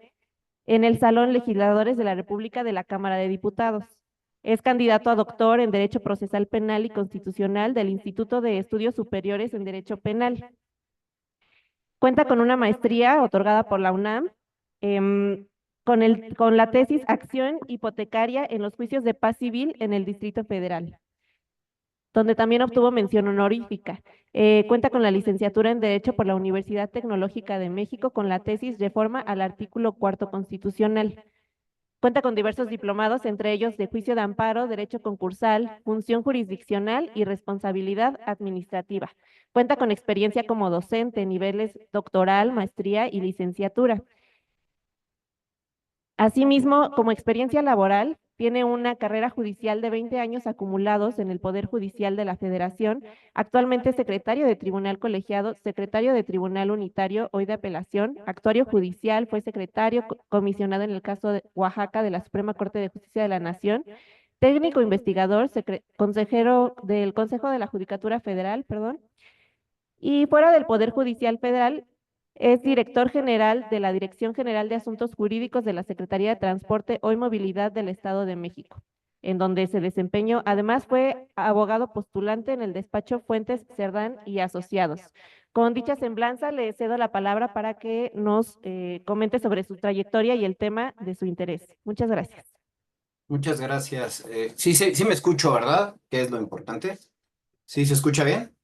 en el Salón Legisladores de la República de la Cámara de Diputados. Es candidato a doctor en Derecho Procesal Penal y Constitucional del Instituto de Estudios Superiores en Derecho Penal. Cuenta con una maestría otorgada por la UNAM con la tesis Acción Hipotecaria en los Juicios de Paz Civil en el Distrito Federal, donde también obtuvo mención honorífica. Cuenta con la licenciatura en Derecho por la Universidad Tecnológica de México con la tesis Reforma al Artículo 4 Constitucional. Cuenta con diversos diplomados, entre ellos de Juicio de Amparo, Derecho Concursal, Función Jurisdiccional y Responsabilidad Administrativa. Cuenta con experiencia como docente en niveles doctoral, maestría y licenciatura. Asimismo, como experiencia laboral, tiene una carrera judicial de 20 años acumulados en el Poder Judicial de la Federación, actualmente secretario de Tribunal Colegiado, secretario de Tribunal Unitario, hoy de apelación, actuario judicial, fue secretario comisionado en el caso de Oaxaca de la Suprema Corte de Justicia de la Nación, técnico investigador, consejero del Consejo de la Judicatura Federal, y fuera del Poder Judicial Federal, es director general de la Dirección General de Asuntos Jurídicos de la Secretaría de Transporte, hoy Movilidad del Estado de México, en donde se desempeñó. Además, fue abogado postulante en el despacho Fuentes, Cerdán y Asociados. Con dicha semblanza, le cedo la palabra para que nos comente sobre su trayectoria y el tema de su interés. Muchas gracias. Muchas gracias. Sí me escucho, ¿verdad? ¿Qué es lo importante? ¿Sí se escucha bien?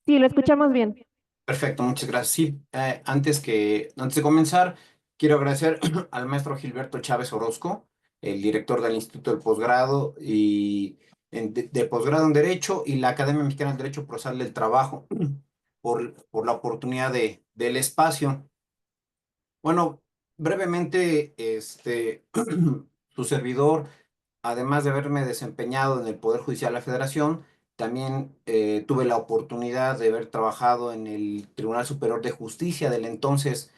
Sí, lo escuchamos bien. Perfecto, muchas gracias. Sí, antes de comenzar, quiero agradecer al maestro Gilberto Chávez Orozco, el director del Instituto del Posgrado de Posgrado en Derecho y la Academia Mexicana del Derecho Procesal del Trabajo, por la oportunidad del espacio. Bueno, brevemente, su servidor, además de haberme desempeñado en el Poder Judicial de la Federación, también tuve la oportunidad de haber trabajado en el Tribunal Superior de Justicia del entonces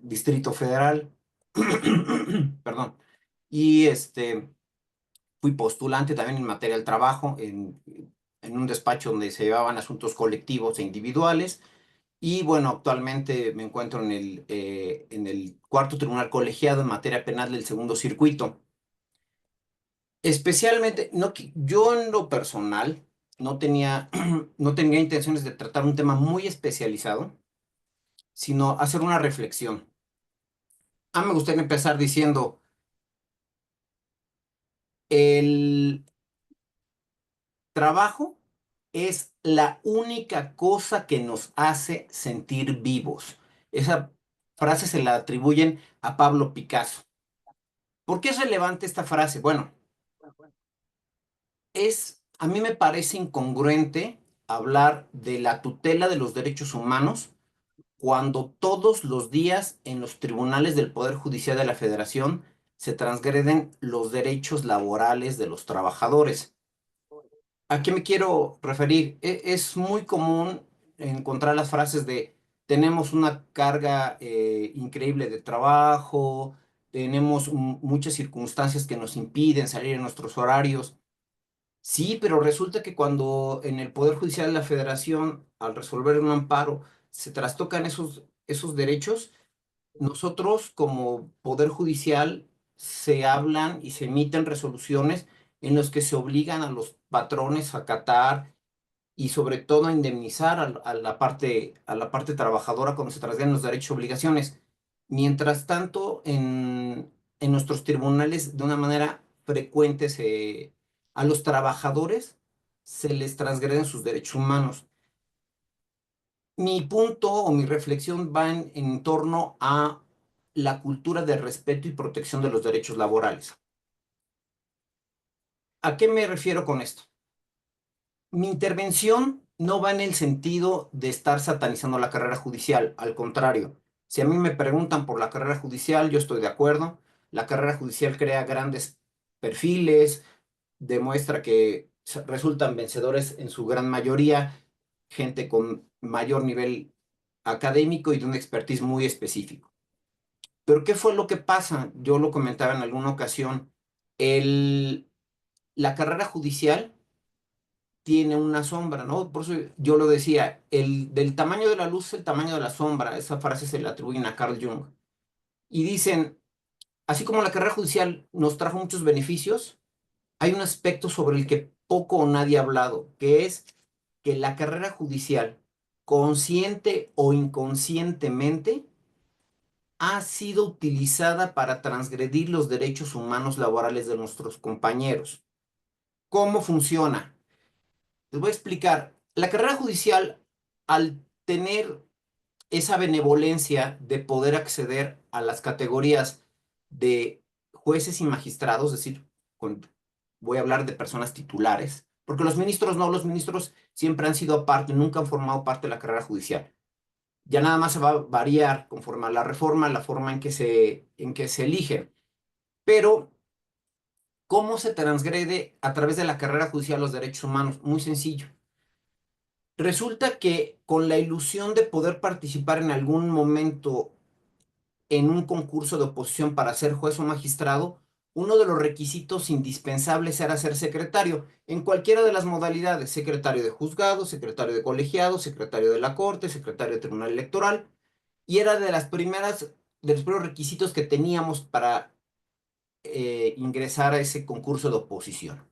Distrito Federal. Perdón. Y fui postulante también en materia del trabajo en un despacho donde se llevaban asuntos colectivos e individuales. Y bueno, actualmente me encuentro en el cuarto tribunal colegiado en materia penal del segundo circuito. Especialmente, no, yo en lo personal no tenía, no tenía intenciones de tratar un tema muy especializado, sino hacer una reflexión. Me gustaría empezar diciendo, el trabajo es la única cosa que nos hace sentir vivos. Esa frase se la atribuyen a Pablo Picasso. ¿Por qué es relevante esta frase? Bueno, a mí me parece incongruente hablar de la tutela de los derechos humanos cuando todos los días en los tribunales del Poder Judicial de la Federación se transgreden los derechos laborales de los trabajadores. ¿A qué me quiero referir? Es muy común encontrar las frases de tenemos una carga increíble de trabajo, tenemos muchas circunstancias que nos impiden salir en nuestros horarios. Sí, pero resulta que cuando en el Poder Judicial de la Federación, al resolver un amparo, se trastocan esos derechos, nosotros como Poder Judicial se hablan y se emiten resoluciones en las que se obligan a los patrones a acatar y sobre todo a indemnizar a la parte trabajadora cuando se trasladan los derechos y obligaciones. Mientras tanto, en nuestros tribunales, de una manera frecuente, a los trabajadores se les transgreden sus derechos humanos. Mi punto o mi reflexión va en torno a la cultura de respeto y protección de los derechos laborales. ¿A qué me refiero con esto? Mi intervención no va en el sentido de estar satanizando la carrera judicial, al contrario. Si a mí me preguntan por la carrera judicial, yo estoy de acuerdo. La carrera judicial crea grandes perfiles, demuestra que resultan vencedores en su gran mayoría, gente con mayor nivel académico y de un expertise muy específico. Pero ¿qué fue lo que pasa? Yo lo comentaba en alguna ocasión. El, la carrera judicial tiene una sombra, ¿no? Por eso yo lo decía, del tamaño de la luz es el tamaño de la sombra. Esa frase se le atribuyen a Carl Jung. Y dicen, así como la carrera judicial nos trajo muchos beneficios, hay un aspecto sobre el que poco o nadie ha hablado, que es que la carrera judicial, consciente o inconscientemente, ha sido utilizada para transgredir los derechos humanos laborales de nuestros compañeros. ¿Cómo funciona? Les voy a explicar. La carrera judicial, al tener esa benevolencia de poder acceder a las categorías de jueces y magistrados, es decir, voy a hablar de personas titulares, porque los ministros no, los ministros siempre han sido aparte, nunca han formado parte de la carrera judicial. Ya nada más se va a variar conforme a la reforma, la forma en que se eligen. Pero, ¿cómo se transgrede a través de la carrera judicial los derechos humanos? Muy sencillo. Resulta que con la ilusión de poder participar en algún momento en un concurso de oposición para ser juez o magistrado, uno de los requisitos indispensables era ser secretario en cualquiera de las modalidades, secretario de juzgado, secretario de colegiado, secretario de la corte, secretario de tribunal electoral, y era de los primeros requisitos que teníamos para ingresar a ese concurso de oposición.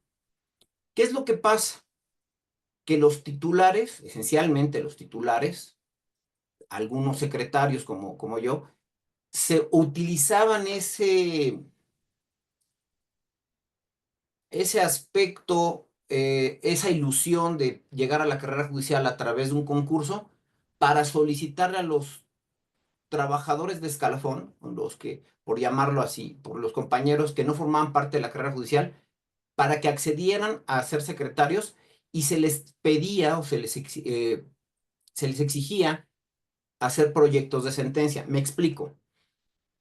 ¿Qué es lo que pasa? Que los titulares, esencialmente los titulares, algunos secretarios como yo, se utilizaban ese aspecto esa ilusión de llegar a la carrera judicial a través de un concurso para solicitarle a los trabajadores de escalafón, los que, por llamarlo así, por los compañeros que no formaban parte de la carrera judicial, para que accedieran a ser secretarios y se les pedía o se les exigía hacer proyectos de sentencia. Me explico.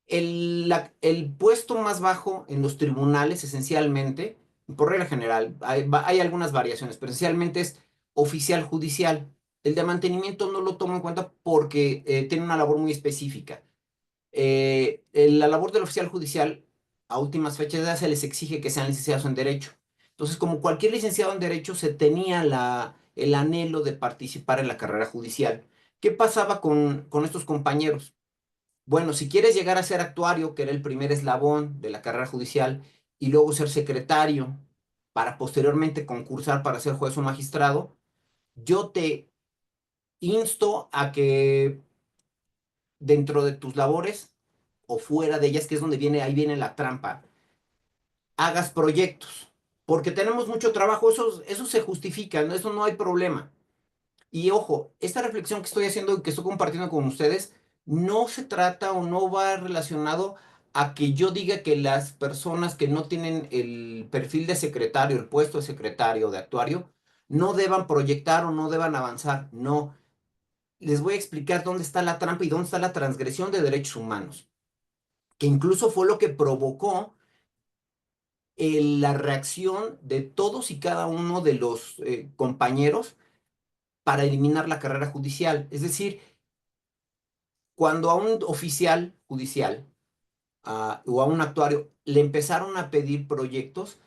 El puesto más bajo en los tribunales, esencialmente, por regla general, hay algunas variaciones, pero esencialmente es oficial judicial. El de mantenimiento no lo tomo en cuenta porque tiene una labor muy específica. La labor del oficial judicial, a últimas fechas ya se les exige que sean licenciados en Derecho. Entonces, como cualquier licenciado en Derecho, se tenía el anhelo de participar en la carrera judicial. ¿Qué pasaba con estos compañeros? Bueno, si quieres llegar a ser actuario, que era el primer eslabón de la carrera judicial, y luego ser secretario, para posteriormente concursar para ser juez o magistrado, yo te insto a que dentro de tus labores o fuera de ellas, que es donde ahí viene la trampa, hagas proyectos, porque tenemos mucho trabajo, eso se justifica, ¿no? Eso no hay problema. Y ojo, esta reflexión que estoy haciendo y que estoy compartiendo con ustedes, no se trata o no va relacionado a que yo diga que las personas que no tienen el perfil de secretario, el puesto de secretario, de actuario, no deban proyectar o no deban avanzar. No, les voy a explicar dónde está la trampa y dónde está la transgresión de derechos humanos, que incluso fue lo que provocó la reacción de todos y cada uno de los compañeros para eliminar la carrera judicial. Es decir, cuando a un oficial judicial o a un actuario le empezaron a pedir proyectos,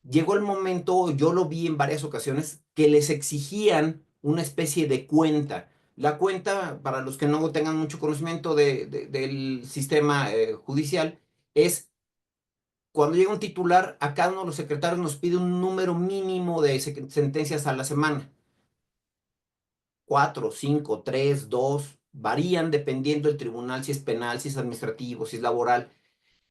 llegó el momento, yo lo vi en varias ocasiones, que les exigían una especie de cuenta. La cuenta, para los que no tengan mucho conocimiento del sistema judicial, es cuando llega un titular, a cada uno de los secretarios nos pide un número mínimo de sentencias a la semana. 4, 5, 3, 2, varían dependiendo del tribunal, si es penal, si es administrativo, si es laboral.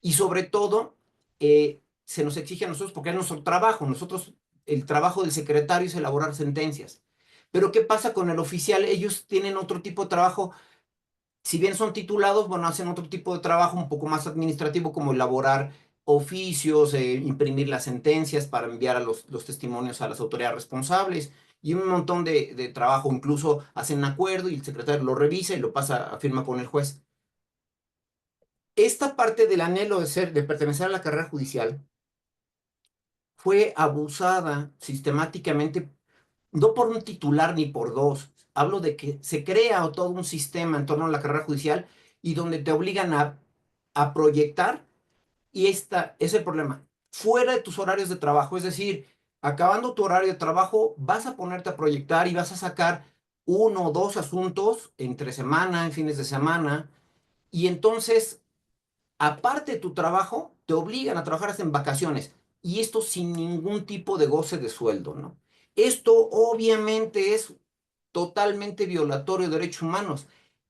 Y sobre todo, se nos exige a nosotros porque es nuestro trabajo. Nosotros, el trabajo del secretario es elaborar sentencias. Pero ¿qué pasa con el oficial? Ellos tienen otro tipo de trabajo. Si bien son titulados, bueno, hacen otro tipo de trabajo un poco más administrativo, como elaborar oficios, imprimir las sentencias para enviar a los testimonios a las autoridades responsables y un montón de trabajo. Incluso hacen un acuerdo y el secretario lo revisa y lo pasa a firma con el juez. Esta parte del anhelo de pertenecer a la carrera judicial fue abusada sistemáticamente, no por un titular ni por dos. Hablo de que se crea todo un sistema en torno a la carrera judicial y donde te obligan a proyectar, y esta es el problema, fuera de tus horarios de trabajo. Es decir, acabando tu horario de trabajo, vas a ponerte a proyectar y vas a sacar uno o dos asuntos entre semana, en fines de semana, y entonces aparte de tu trabajo, te obligan a trabajar hasta en vacaciones y esto sin ningún tipo de goce de sueldo, ¿no? Esto obviamente es totalmente violatorio de derechos humanos.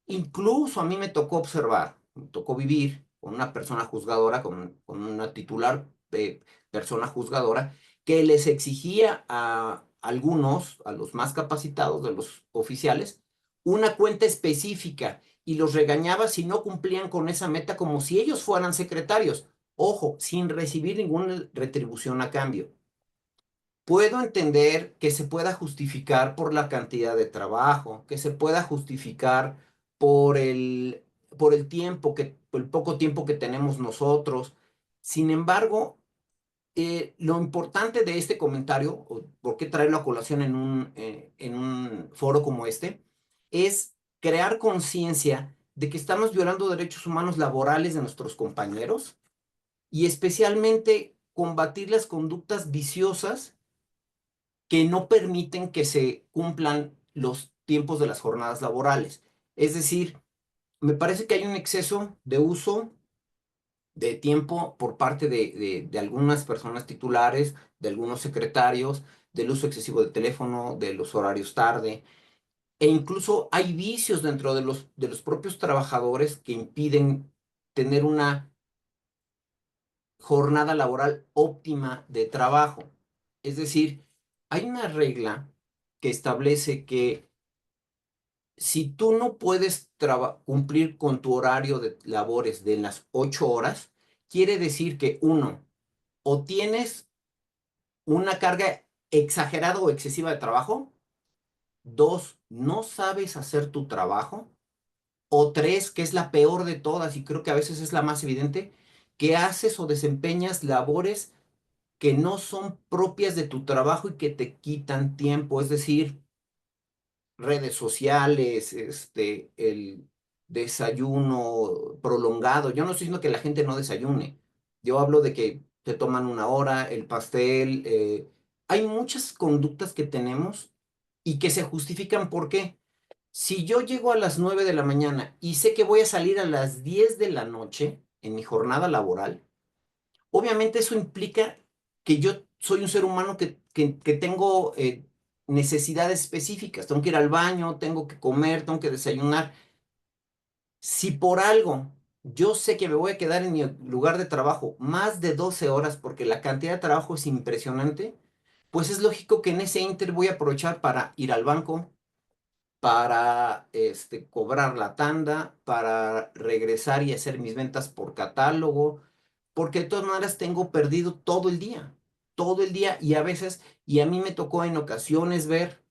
Incluso a mí me tocó observar, me tocó vivir con una persona juzgadora, con una titular persona juzgadora, que les exigía a algunos, a los más capacitados de los oficiales, una cuenta específica y los regañaba si no cumplían con esa meta como si ellos fueran secretarios. Ojo, sin recibir ninguna retribución a cambio. Puedo entender que se pueda justificar por la cantidad de trabajo, que se pueda justificar por el tiempo por el poco tiempo que tenemos nosotros. Sin embargo, lo importante de este comentario, o por qué traerlo a colación en un foro como este, es crear conciencia de que estamos violando derechos humanos laborales de nuestros compañeros y especialmente combatir las conductas viciosas que no permiten que se cumplan los tiempos de las jornadas laborales. Es decir, me parece que hay un exceso de uso de tiempo por parte de algunas personas titulares, de algunos secretarios, del uso excesivo de teléfono, de los horarios tarde, e incluso hay vicios dentro de los propios trabajadores que impiden tener una jornada laboral óptima de trabajo. Es decir, Hay una regla que establece que si tú no puedes cumplir con tu horario de labores de las 8 horas, quiere decir que uno, o tienes una carga exagerada o excesiva de trabajo, dos, no sabes hacer tu trabajo, o tres, que es la peor de todas y creo que a veces es la más evidente, que haces o desempeñas labores que no son propias de tu trabajo y que te quitan tiempo, es decir, redes sociales, el desayuno prolongado. Yo no estoy diciendo que la gente no desayune. Yo hablo de que te toman una hora, el pastel. Hay muchas conductas que tenemos y que se justifican. ¿Por qué? Si yo llego a las 9 de la mañana y sé que voy a salir a las 10 de la noche en mi jornada laboral, obviamente eso implica que yo soy un ser humano que tengo necesidades específicas. Tengo que ir al baño, tengo que comer, tengo que desayunar. Si por algo yo sé que me voy a quedar en mi lugar de trabajo más de 12 horas porque la cantidad de trabajo es impresionante, pues es lógico que en ese inter voy a aprovechar para ir al banco, para cobrar la tanda, para regresar y hacer mis ventas por catálogo, porque de todas maneras tengo perdido todo el día y a veces, y a mí me tocó en ocasiones ver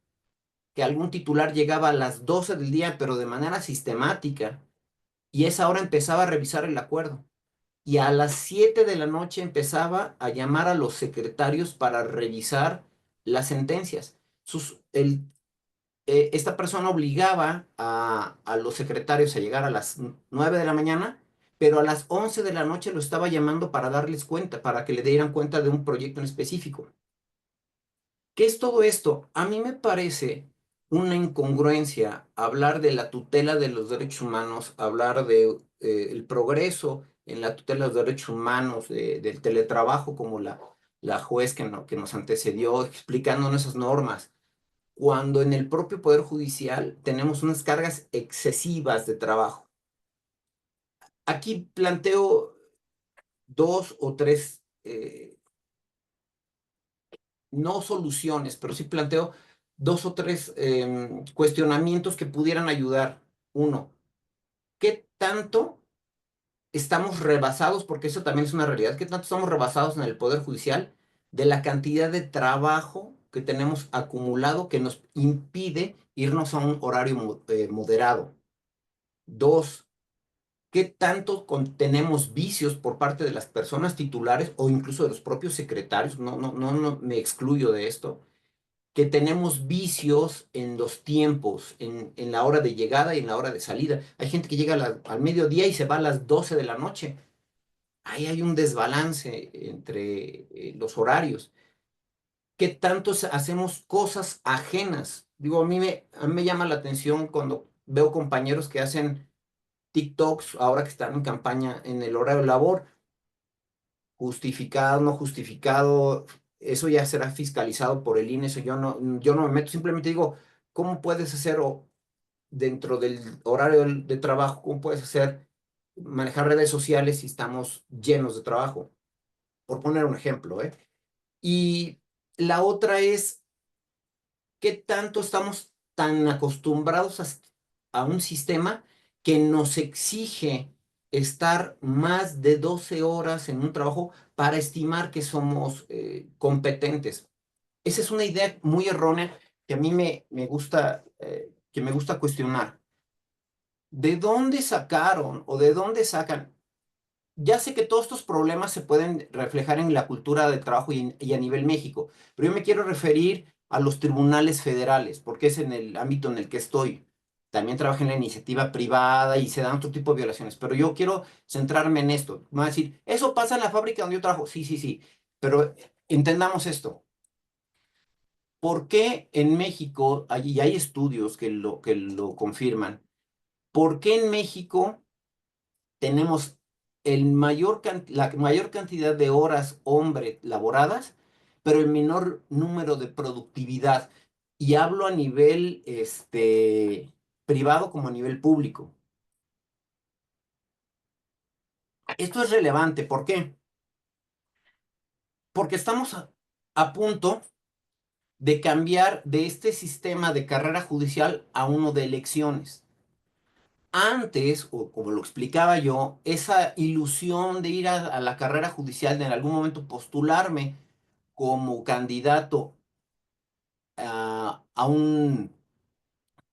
que algún titular llegaba a las 12 del día, pero de manera sistemática, y esa hora empezaba a revisar el acuerdo. Y a las 7 de la noche empezaba a llamar a los secretarios para revisar las sentencias. Esta persona obligaba a los secretarios a llegar a las 9 de la mañana, pero a las 11 de la noche lo estaba llamando para darles cuenta, para que le dieran cuenta de un proyecto en específico. ¿Qué es todo esto? A mí me parece una incongruencia hablar de la tutela de los derechos humanos, hablar de el progreso en la tutela de los derechos humanos, del teletrabajo, como la juez que nos antecedió explicando esas normas cuando en el propio Poder Judicial tenemos unas cargas excesivas de trabajo. Aquí planteo dos o tres, no soluciones, pero sí planteo dos o tres cuestionamientos que pudieran ayudar. Uno, ¿qué tanto estamos rebasados? Porque eso también es una realidad. ¿Qué tanto estamos rebasados en el Poder Judicial de la cantidad de trabajo que tenemos acumulado que nos impide irnos a un horario moderado? Dos, ¿qué tanto tenemos vicios por parte de las personas titulares o incluso de los propios secretarios? No me excluyo de esto. Que tenemos vicios en los tiempos, en la hora de llegada y en la hora de salida. Hay gente que llega al mediodía y se va a las 12 de la noche. Ahí hay un desbalance entre los horarios. ¿Qué tanto hacemos cosas ajenas? Digo, a mí me llama la atención cuando veo compañeros que hacen TikToks, ahora que están en campaña en el horario de labor, justificado, no justificado, eso ya será fiscalizado por el INE, eso yo no me meto, simplemente digo, ¿cómo puedes hacer dentro del horario de trabajo, cómo puedes hacer manejar redes sociales si estamos llenos de trabajo? Por poner un ejemplo, ¿eh? Y la otra es qué tanto estamos tan acostumbrados a un sistema que nos exige estar más de 12 horas en un trabajo para estimar que somos competentes. Esa es una idea muy errónea que a mí me gusta, que me gusta cuestionar. ¿De dónde sacaron o de dónde sacan? Ya sé que todos estos problemas se pueden reflejar en la cultura del trabajo y a nivel México, pero yo me quiero referir a los tribunales federales, porque es en el ámbito en el que estoy. También trabajé en la iniciativa privada y se dan otro tipo de violaciones, pero yo quiero centrarme en esto. Me va a decir, eso pasa en la fábrica donde yo trabajo. Sí, sí, sí, pero entendamos esto. ¿Por qué en México, y hay estudios que lo confirman, por qué en México tenemos la mayor cantidad de horas hombre laboradas, pero el menor número de productividad? Y hablo a nivel privado como a nivel público. Esto es relevante. ¿Por qué? Porque estamos a punto de cambiar de este sistema de carrera judicial a uno de elecciones. Antes, o como lo explicaba yo, esa ilusión de ir a la carrera judicial, de en algún momento postularme como candidato a un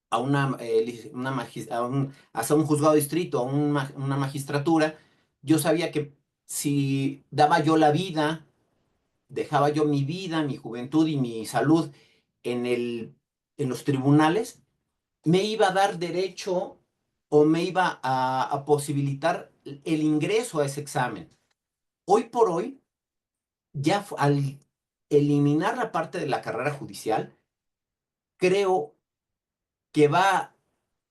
a hasta un juzgado de distrito, una magistratura, yo sabía que si daba yo la vida, dejaba yo mi vida, mi juventud y mi salud en en los tribunales, me iba a dar derecho o me iba a posibilitar el ingreso a ese examen. Hoy por hoy, al eliminar la parte de la carrera judicial, creo que va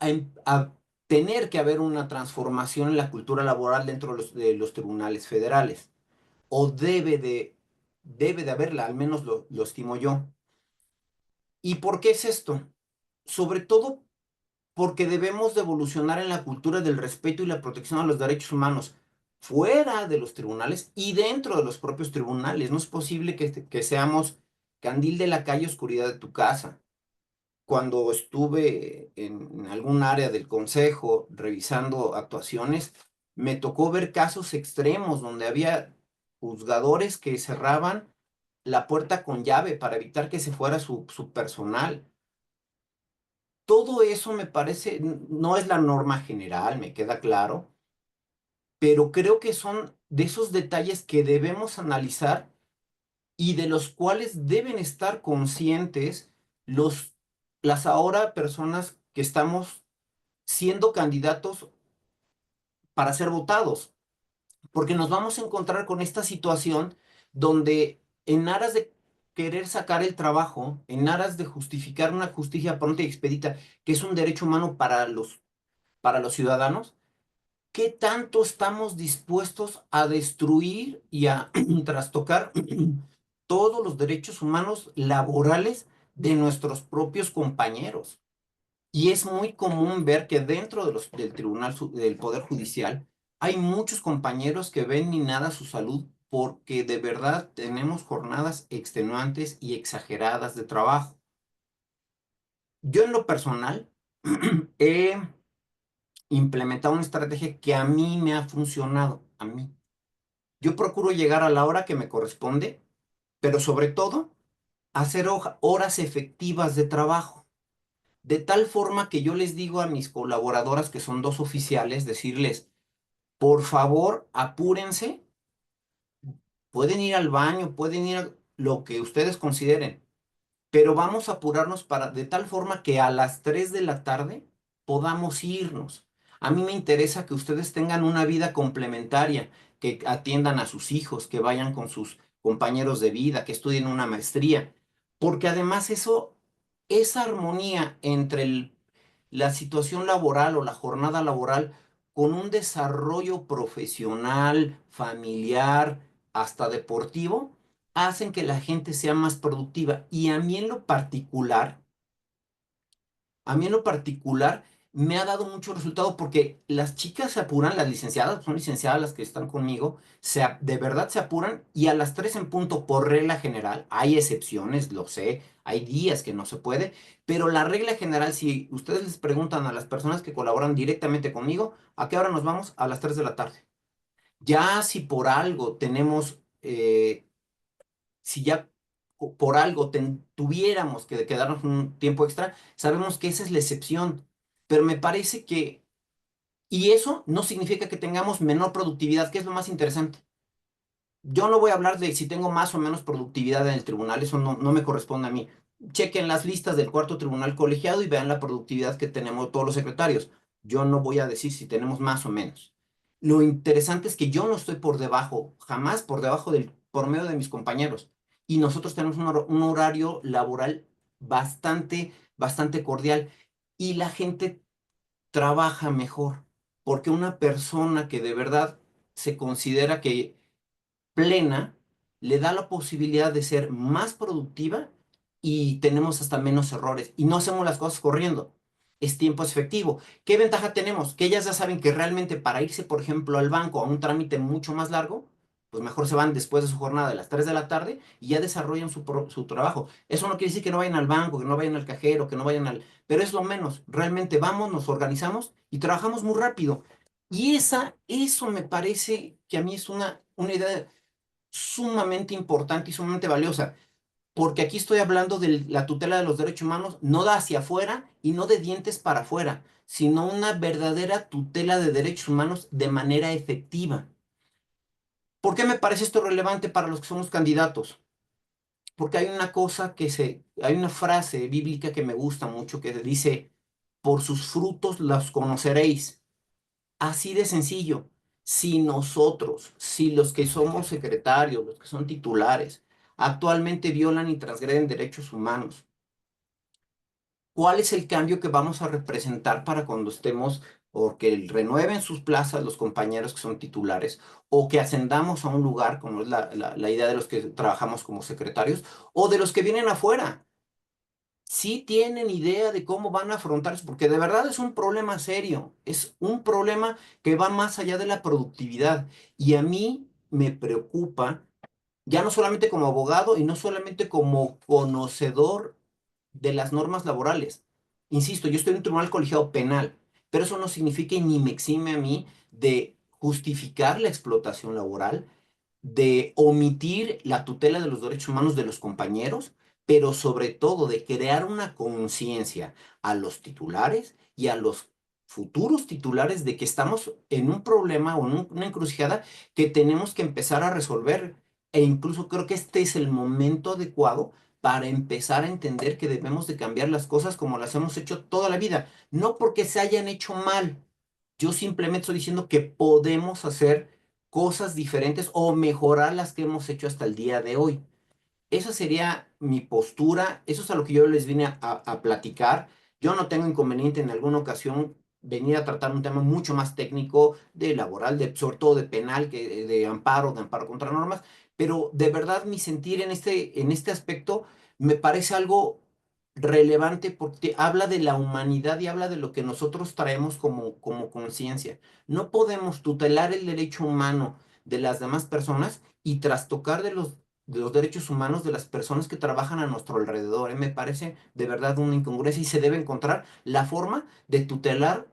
a tener que haber una transformación en la cultura laboral dentro de los tribunales federales, o debe de haberla, al menos lo estimo yo. ¿Y por qué es esto? Sobre todo porque debemos de evolucionar en la cultura del respeto y la protección a los derechos humanos fuera de los tribunales y dentro de los propios tribunales. No es posible que seamos candil de la calle, oscuridad de tu casa. Cuando estuve en algún área del consejo revisando actuaciones, me tocó ver casos extremos donde había juzgadores que cerraban la puerta con llave para evitar que se fuera su personal. Todo eso me parece, no es la norma general, me queda claro, pero creo que son de esos detalles que debemos analizar y de los cuales deben estar conscientes las ahora personas que estamos siendo candidatos para ser votados, porque nos vamos a encontrar con esta situación donde en aras de querer sacar el trabajo, en aras de justificar una justicia pronta y expedita, que es un derecho humano para los ciudadanos, ¿qué tanto estamos dispuestos a destruir y a trastocar todos los derechos humanos laborales de nuestros propios compañeros? Y es muy común ver que dentro de del del Poder Judicial hay muchos compañeros que ven minada su salud porque de verdad tenemos jornadas extenuantes y exageradas de trabajo. Yo en lo personal he implementado una estrategia que a mí me ha funcionado, a mí. Yo procuro llegar a la hora que me corresponde, pero sobre todo hacer horas efectivas de trabajo. De tal forma que yo les digo a mis colaboradoras, que son dos oficiales, decirles, por favor, apúrense, pueden ir al baño, pueden ir a lo que ustedes consideren, pero vamos a apurarnos de tal forma que a las 3 de la tarde podamos irnos. A mí me interesa que ustedes tengan una vida complementaria, que atiendan a sus hijos, que vayan con sus compañeros de vida, que estudien una maestría, porque además esa armonía entre la situación laboral o la jornada laboral con un desarrollo profesional, familiar, hasta deportivo, hacen que la gente sea más productiva. Y a mí en lo particular, me ha dado mucho resultado porque las chicas se apuran, las licenciadas, son licenciadas las que están conmigo, de verdad se apuran y a las 3 en punto por regla general, hay excepciones, lo sé, hay días que no se puede, pero la regla general, si ustedes les preguntan a las personas que colaboran directamente conmigo, ¿a qué hora nos vamos? A las 3 de la tarde. Ya si por algo tenemos si ya por algo tuviéramos que quedarnos un tiempo extra, sabemos que esa es la excepción, pero me parece y eso no significa que tengamos menor productividad, que es lo más interesante. Yo no voy a hablar de si tengo más o menos productividad en el tribunal, eso no me corresponde a mí. Chequen las listas del cuarto tribunal colegiado y vean la productividad que tenemos todos los secretarios. Yo no voy a decir si tenemos más o menos. Lo interesante es que yo no estoy por debajo, jamás por debajo del promedio de mis compañeros. Y nosotros tenemos un horario laboral bastante cordial. Y la gente trabaja mejor, porque una persona que de verdad se considera que plena le da la posibilidad de ser más productiva y tenemos hasta menos errores y no hacemos las cosas corriendo. Es tiempo efectivo. ¿Qué ventaja tenemos? Que ellas ya saben que realmente para irse, por ejemplo, al banco a un trámite mucho más largo, pues mejor se van después de su jornada de las 3 de la tarde y ya desarrollan su trabajo. Eso no quiere decir que no vayan al banco, que no vayan al cajero, que no vayan al... Pero es lo menos. Realmente vamos, nos organizamos y trabajamos muy rápido. Y eso me parece que a mí es una idea sumamente importante y sumamente valiosa, porque aquí estoy hablando de la tutela de los derechos humanos, no de hacia afuera y no de dientes para afuera, sino una verdadera tutela de derechos humanos de manera efectiva. ¿Por qué me parece esto relevante para los que somos candidatos? Porque hay una frase bíblica que me gusta mucho que dice, por sus frutos los conoceréis. Así de sencillo. Si nosotros, si los que somos secretarios, los que son titulares, actualmente violan y transgreden derechos humanos, ¿cuál es el cambio que vamos a representar para cuando estemos, o que renueven sus plazas los compañeros que son titulares, o que ascendamos a un lugar, como es la idea de los que trabajamos como secretarios, o de los que vienen afuera? Sí tienen idea de cómo van a afrontar eso, porque de verdad es un problema serio, es un problema que va más allá de la productividad. Y a mí me preocupa, ya no solamente como abogado y no solamente como conocedor de las normas laborales. Insisto, yo estoy en un tribunal colegiado penal, pero eso no significa y ni me exime a mí de justificar la explotación laboral, de omitir la tutela de los derechos humanos de los compañeros, pero sobre todo de crear una conciencia a los titulares y a los futuros titulares de que estamos en un problema o en una encrucijada que tenemos que empezar a resolver. E incluso creo que este es el momento adecuado para empezar a entender que debemos de cambiar las cosas como las hemos hecho toda la vida, no porque se hayan hecho mal. Yo simplemente estoy diciendo que podemos hacer cosas diferentes o mejorar las que hemos hecho hasta el día de hoy. Esa sería mi postura, eso es a lo que yo les vine a platicar. Yo no tengo inconveniente en alguna ocasión venir a tratar un tema mucho más técnico de laboral, sobre todo de penal, que de amparo contra normas, pero de verdad mi sentir en este aspecto me parece algo relevante porque habla de la humanidad y habla de lo que nosotros traemos como conciencia. No podemos tutelar el derecho humano de las demás personas y trastocar de los derechos humanos de las personas que trabajan a nuestro alrededor. Me parece de verdad una incongruencia y se debe encontrar la forma de tutelar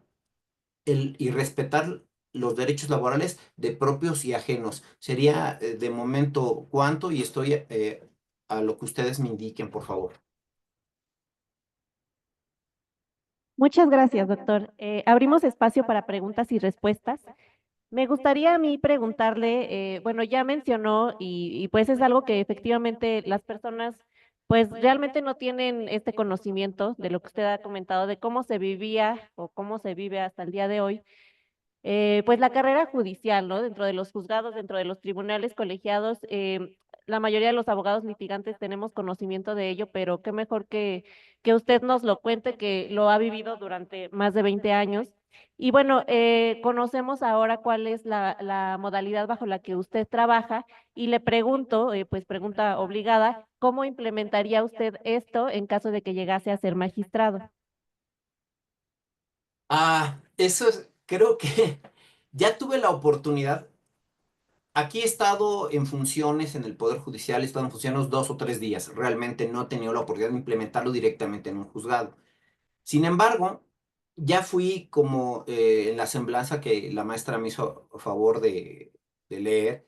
y respetar los derechos laborales de propios y ajenos. Sería de momento cuanto y estoy a lo que ustedes me indiquen, por favor. Muchas gracias, doctor. Abrimos espacio para preguntas y respuestas. Me gustaría a mí preguntarle, bueno, ya mencionó y pues es algo que efectivamente las personas pues realmente no tienen este conocimiento de lo que usted ha comentado, de cómo se vivía o cómo se vive hasta el día de hoy pues la carrera judicial, ¿no? Dentro de los juzgados, dentro de los tribunales colegiados, la mayoría de los abogados litigantes tenemos conocimiento de ello, pero qué mejor que usted nos lo cuente, que lo ha vivido durante más de 20 años. Y bueno, conocemos ahora cuál es la modalidad bajo la que usted trabaja y le pregunto, pues pregunta obligada, ¿cómo implementaría usted esto en caso de que llegase a ser magistrado? Eso es, creo que ya tuve la oportunidad. Aquí he estado en funciones en el Poder Judicial, he estado en funciones 2 o 3 días. Realmente no he tenido la oportunidad de implementarlo directamente en un juzgado. Sin embargo, ya fui como en la semblanza que la maestra me hizo favor de leer.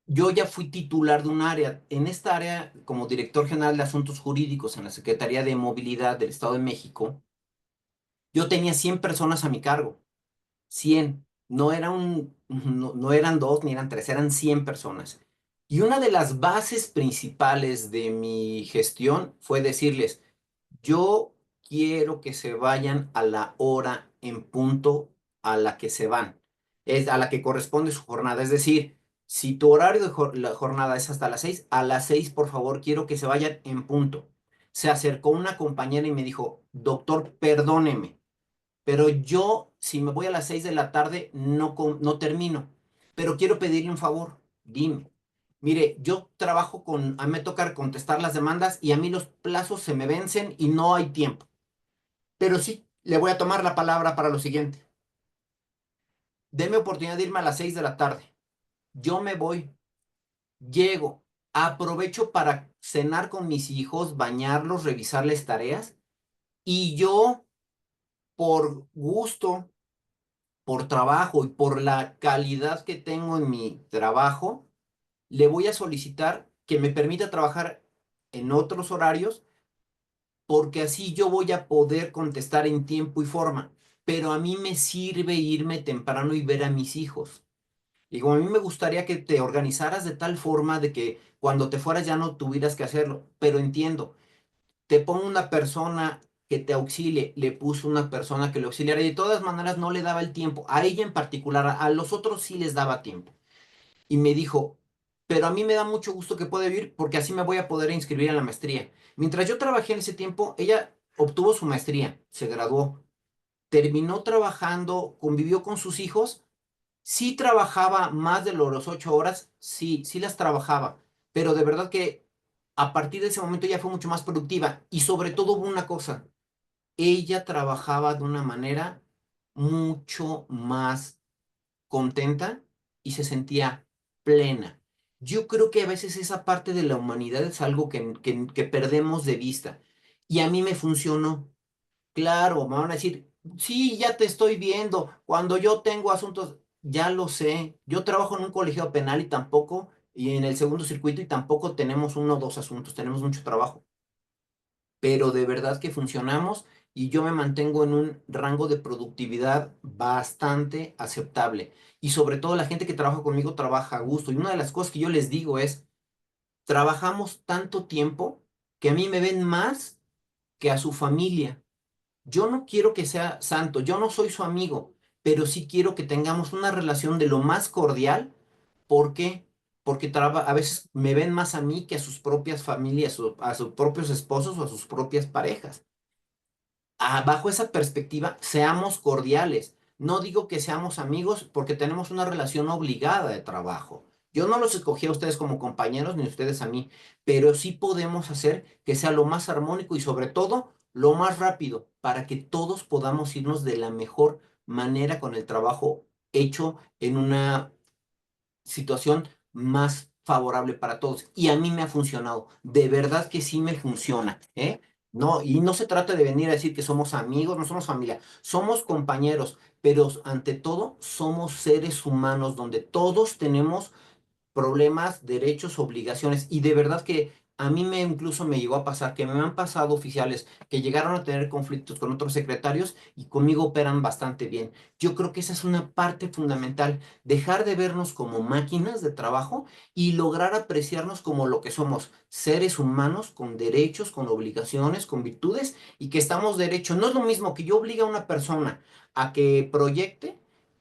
Yo ya fui titular de un área. En esta área, como director general de asuntos jurídicos en la Secretaría de Movilidad del Estado de México, yo tenía 100 personas a mi cargo. 100. No eran dos ni eran tres, eran 100 personas. Y una de las bases principales de mi gestión fue decirles, yo quiero que se vayan a la hora en punto a la que se van, es a la que corresponde su jornada. Es decir, si tu horario de la jornada es hasta las 6, a las 6, por favor, quiero que se vayan en punto. Se acercó una compañera y me dijo, doctor, perdóneme, pero yo, si me voy a las 6 de la tarde, no termino. Pero quiero pedirle un favor. Dime. Mire, yo trabajo a mí me toca contestar las demandas y a mí los plazos se me vencen y no hay tiempo. Pero sí, le voy a tomar la palabra para lo siguiente. Deme oportunidad de irme a las 6 de la tarde. Yo me voy. Llego, aprovecho para cenar con mis hijos, bañarlos, revisarles tareas y yo, por gusto, por trabajo y por la calidad que tengo en mi trabajo, le voy a solicitar que me permita trabajar en otros horarios porque así yo voy a poder contestar en tiempo y forma. Pero a mí me sirve irme temprano y ver a mis hijos. Digo, a mí me gustaría que te organizaras de tal forma de que cuando te fueras ya no tuvieras que hacerlo, pero entiendo, te pongo una persona que te auxilie, le puso una persona que le auxiliara y de todas maneras no le daba el tiempo, a ella en particular, a los otros sí les daba tiempo. Y me dijo, pero a mí me da mucho gusto que pueda vivir porque así me voy a poder inscribir en la maestría. Mientras yo trabajé en ese tiempo, ella obtuvo su maestría, se graduó, terminó trabajando, convivió con sus hijos. Sí trabajaba más de las 8 horas, sí, sí las trabajaba, pero de verdad que a partir de ese momento ella fue mucho más productiva y sobre todo hubo una cosa, ella trabajaba de una manera mucho más contenta y se sentía plena. Yo creo que a veces esa parte de la humanidad es algo que perdemos de vista y a mí me funcionó. Claro, me van a decir, sí, ya te estoy viendo. Cuando yo tengo asuntos, ya lo sé. Yo trabajo en un colegio penal y tampoco, y en el segundo circuito y tampoco tenemos uno o dos asuntos, tenemos mucho trabajo. Pero de verdad que funcionamos y yo me mantengo en un rango de productividad bastante aceptable. Y sobre todo la gente que trabaja conmigo trabaja a gusto. Y una de las cosas que yo les digo es, trabajamos tanto tiempo que a mí me ven más que a su familia. Yo no quiero que sea santo, yo no soy su amigo, pero sí quiero que tengamos una relación de lo más cordial. ¿Por qué? Porque a veces me ven más a mí que a sus propias familias, o a sus propios esposos o a sus propias parejas. Bajo esa perspectiva, seamos cordiales. No digo que seamos amigos porque tenemos una relación obligada de trabajo. Yo no los escogí a ustedes como compañeros ni ustedes a mí, pero sí podemos hacer que sea lo más armónico y sobre todo lo más rápido para que todos podamos irnos de la mejor manera con el trabajo hecho en una situación más favorable para todos. Y a mí me ha funcionado. De verdad que sí me funciona, ¿eh? No, y no se trata de venir a decir que somos amigos, no somos familia, somos compañeros, pero ante todo somos seres humanos donde todos tenemos problemas, derechos, obligaciones. Y de verdad que a mí me incluso me llegó a pasar que me han pasado oficiales que llegaron a tener conflictos con otros secretarios y conmigo operan bastante bien. Yo creo que esa es una parte fundamental, dejar de vernos como máquinas de trabajo y lograr apreciarnos como lo que somos, seres humanos con derechos, con obligaciones, con virtudes y que estamos derechos. No es lo mismo que yo obligue a una persona a que proyecte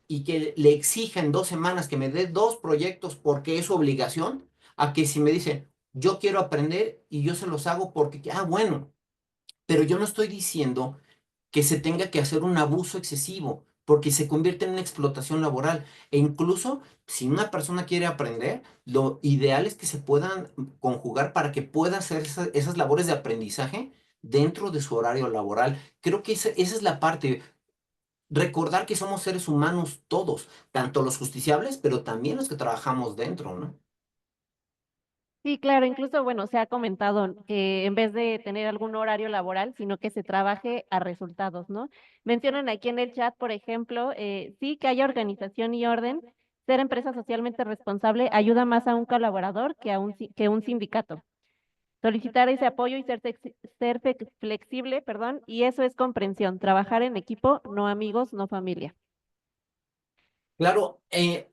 y que le exija en 2 semanas que me dé 2 proyectos porque es su obligación, a que si me dice, yo quiero aprender y yo se los hago porque, bueno, pero yo no estoy diciendo que se tenga que hacer un abuso excesivo, porque se convierte en una explotación laboral. E incluso si una persona quiere aprender, lo ideal es que se puedan conjugar para que pueda hacer esas labores de aprendizaje dentro de su horario laboral. Creo que esa es la parte. Recordar que somos seres humanos todos, tanto los justiciables, pero también los que trabajamos dentro, ¿no? Sí, claro, incluso, bueno, se ha comentado que en vez de tener algún horario laboral, sino que se trabaje a resultados, ¿no? Mencionan aquí en el chat, por ejemplo, sí que haya organización y orden. Ser empresa socialmente responsable ayuda más a un colaborador que a que un sindicato. Solicitar ese apoyo y ser flexible, perdón, y eso es comprensión. Trabajar en equipo, no amigos, no familia. Claro,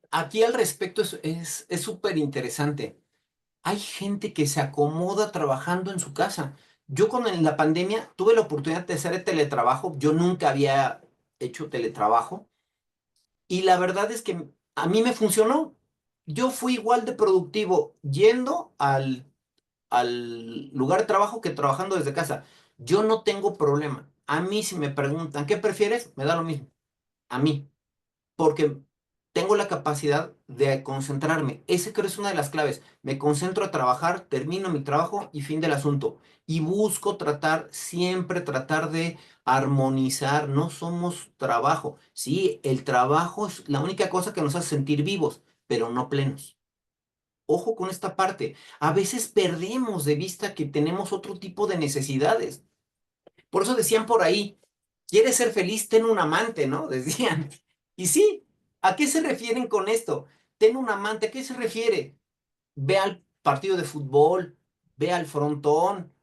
aquí al respecto es súper interesante. Hay gente que se acomoda trabajando en su casa. Yo en la pandemia tuve la oportunidad de hacer teletrabajo. Yo nunca había hecho teletrabajo. Y la verdad es que a mí me funcionó. Yo fui igual de productivo yendo al lugar de trabajo que trabajando desde casa. Yo no tengo problema. A mí si me preguntan, ¿qué prefieres? Me da lo mismo. A mí, porque tengo la capacidad de concentrarme. Ese creo es una de las claves. Me concentro a trabajar, termino mi trabajo y fin del asunto. Y busco siempre tratar de armonizar. No somos trabajo. Sí, el trabajo es la única cosa que nos hace sentir vivos, pero no plenos. ojo con esta parte, a veces perdemos de vista que tenemos otro tipo de necesidades. Por eso decían por ahí, ¿quieres ser feliz? Ten un amante, ¿no? Decían. Y sí, ¿a qué se refieren con esto? Ten un amante, ¿a qué se refiere? Ve al partido de fútbol, ve al frontón,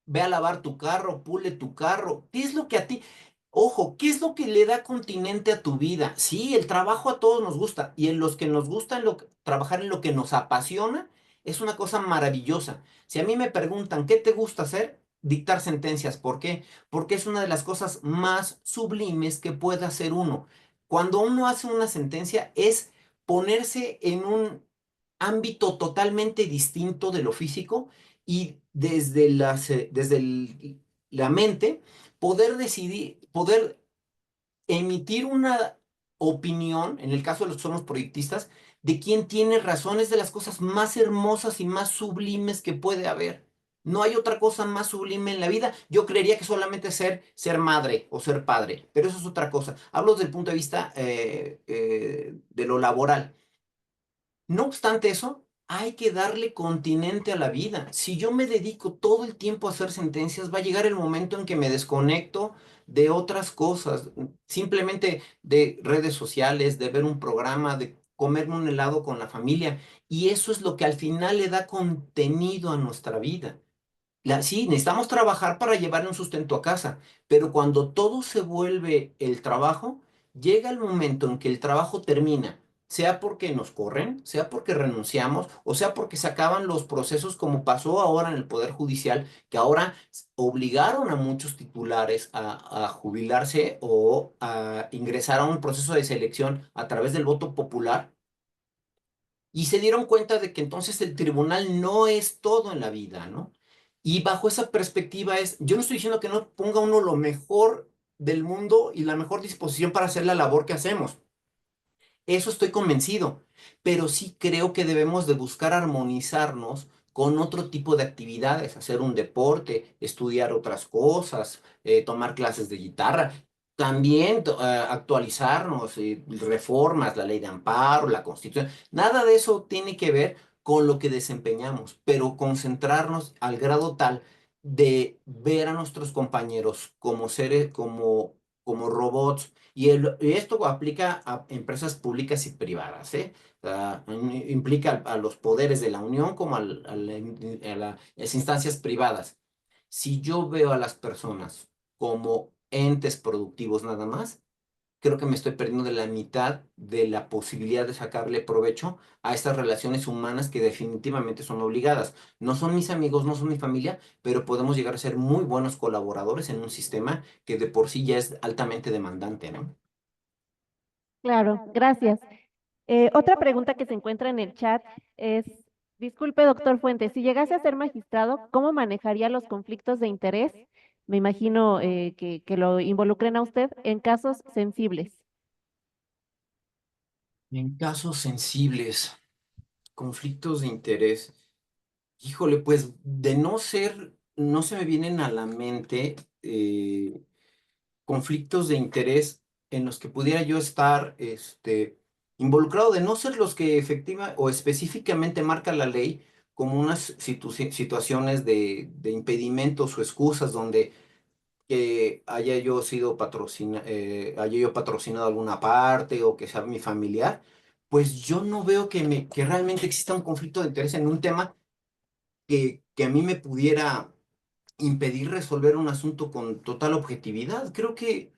ve a lavar tu carro, pule tu carro. ¿Qué es lo que a ti, ojo, qué es lo que le da continente a tu vida? Sí, el trabajo a todos nos gusta y en los que nos gusta trabajar en lo que nos apasiona es una cosa maravillosa. Si a mí me preguntan, ¿qué te gusta hacer? Dictar sentencias. ¿Por qué? Porque es una de las cosas más sublimes que puede hacer uno. Cuando uno hace una sentencia es ponerse en un ámbito totalmente distinto de lo físico y la mente poder decidir, poder emitir una opinión, en el caso de los que somos proyectistas, de quién tiene razones de las cosas más hermosas y más sublimes que puede haber. No hay otra cosa más sublime en la vida. Yo creería que solamente ser madre o ser padre, pero eso es otra cosa. Hablo desde el punto de vista de lo laboral. No obstante eso, hay que darle continente a la vida. Si yo me dedico todo el tiempo a hacer sentencias, va a llegar el momento en que me desconecto de otras cosas, simplemente de redes sociales, de ver un programa, de comerme un helado con la familia. Y eso es lo que al final le da contenido a nuestra vida. Sí, necesitamos trabajar para llevar un sustento a casa, pero cuando todo se vuelve el trabajo, llega el momento en que el trabajo termina, sea porque nos corren, sea porque renunciamos, o sea porque se acaban los procesos como pasó ahora en el Poder Judicial, que ahora obligaron a muchos titulares a jubilarse o a ingresar a un proceso de selección a través del voto popular. Y se dieron cuenta de que entonces el tribunal no es todo en la vida, ¿no? Y bajo esa perspectiva yo no estoy diciendo que no ponga uno lo mejor del mundo y la mejor disposición para hacer la labor que hacemos. Eso estoy convencido, pero sí creo que debemos de buscar armonizarnos con otro tipo de actividades, hacer un deporte, estudiar otras cosas, tomar clases de guitarra, también actualizarnos, reformas, la ley de amparo, la constitución. Nada de eso tiene que ver con lo que desempeñamos, pero concentrarnos al grado tal de ver a nuestros compañeros como seres, como robots y esto aplica a empresas públicas y privadas, ¿eh? O sea, implica a los poderes de la Unión como a las instancias privadas. Si yo veo a las personas como entes productivos nada más, creo que me estoy perdiendo de la mitad de la posibilidad de sacarle provecho a estas relaciones humanas que definitivamente son obligadas. No son mis amigos, no son mi familia, pero podemos llegar a ser muy buenos colaboradores en un sistema que de por sí ya es altamente demandante, ¿no? Claro, gracias. Otra pregunta que se encuentra en el chat es, disculpe, doctor Fuentes, si llegase a ser magistrado, ¿cómo manejaría los conflictos de interés? Me imagino que lo involucren a usted en casos sensibles. En casos sensibles, conflictos de interés. Híjole, pues de no ser, no se me vienen a la mente conflictos de interés en los que pudiera yo estar involucrado, de no ser los que efectiva o específicamente marca la ley como unas situaciones de impedimentos o excusas donde haya yo patrocinado alguna parte o que sea mi familiar, pues yo no veo que realmente exista un conflicto de interés en un tema que a mí me pudiera impedir resolver un asunto con total objetividad. Creo que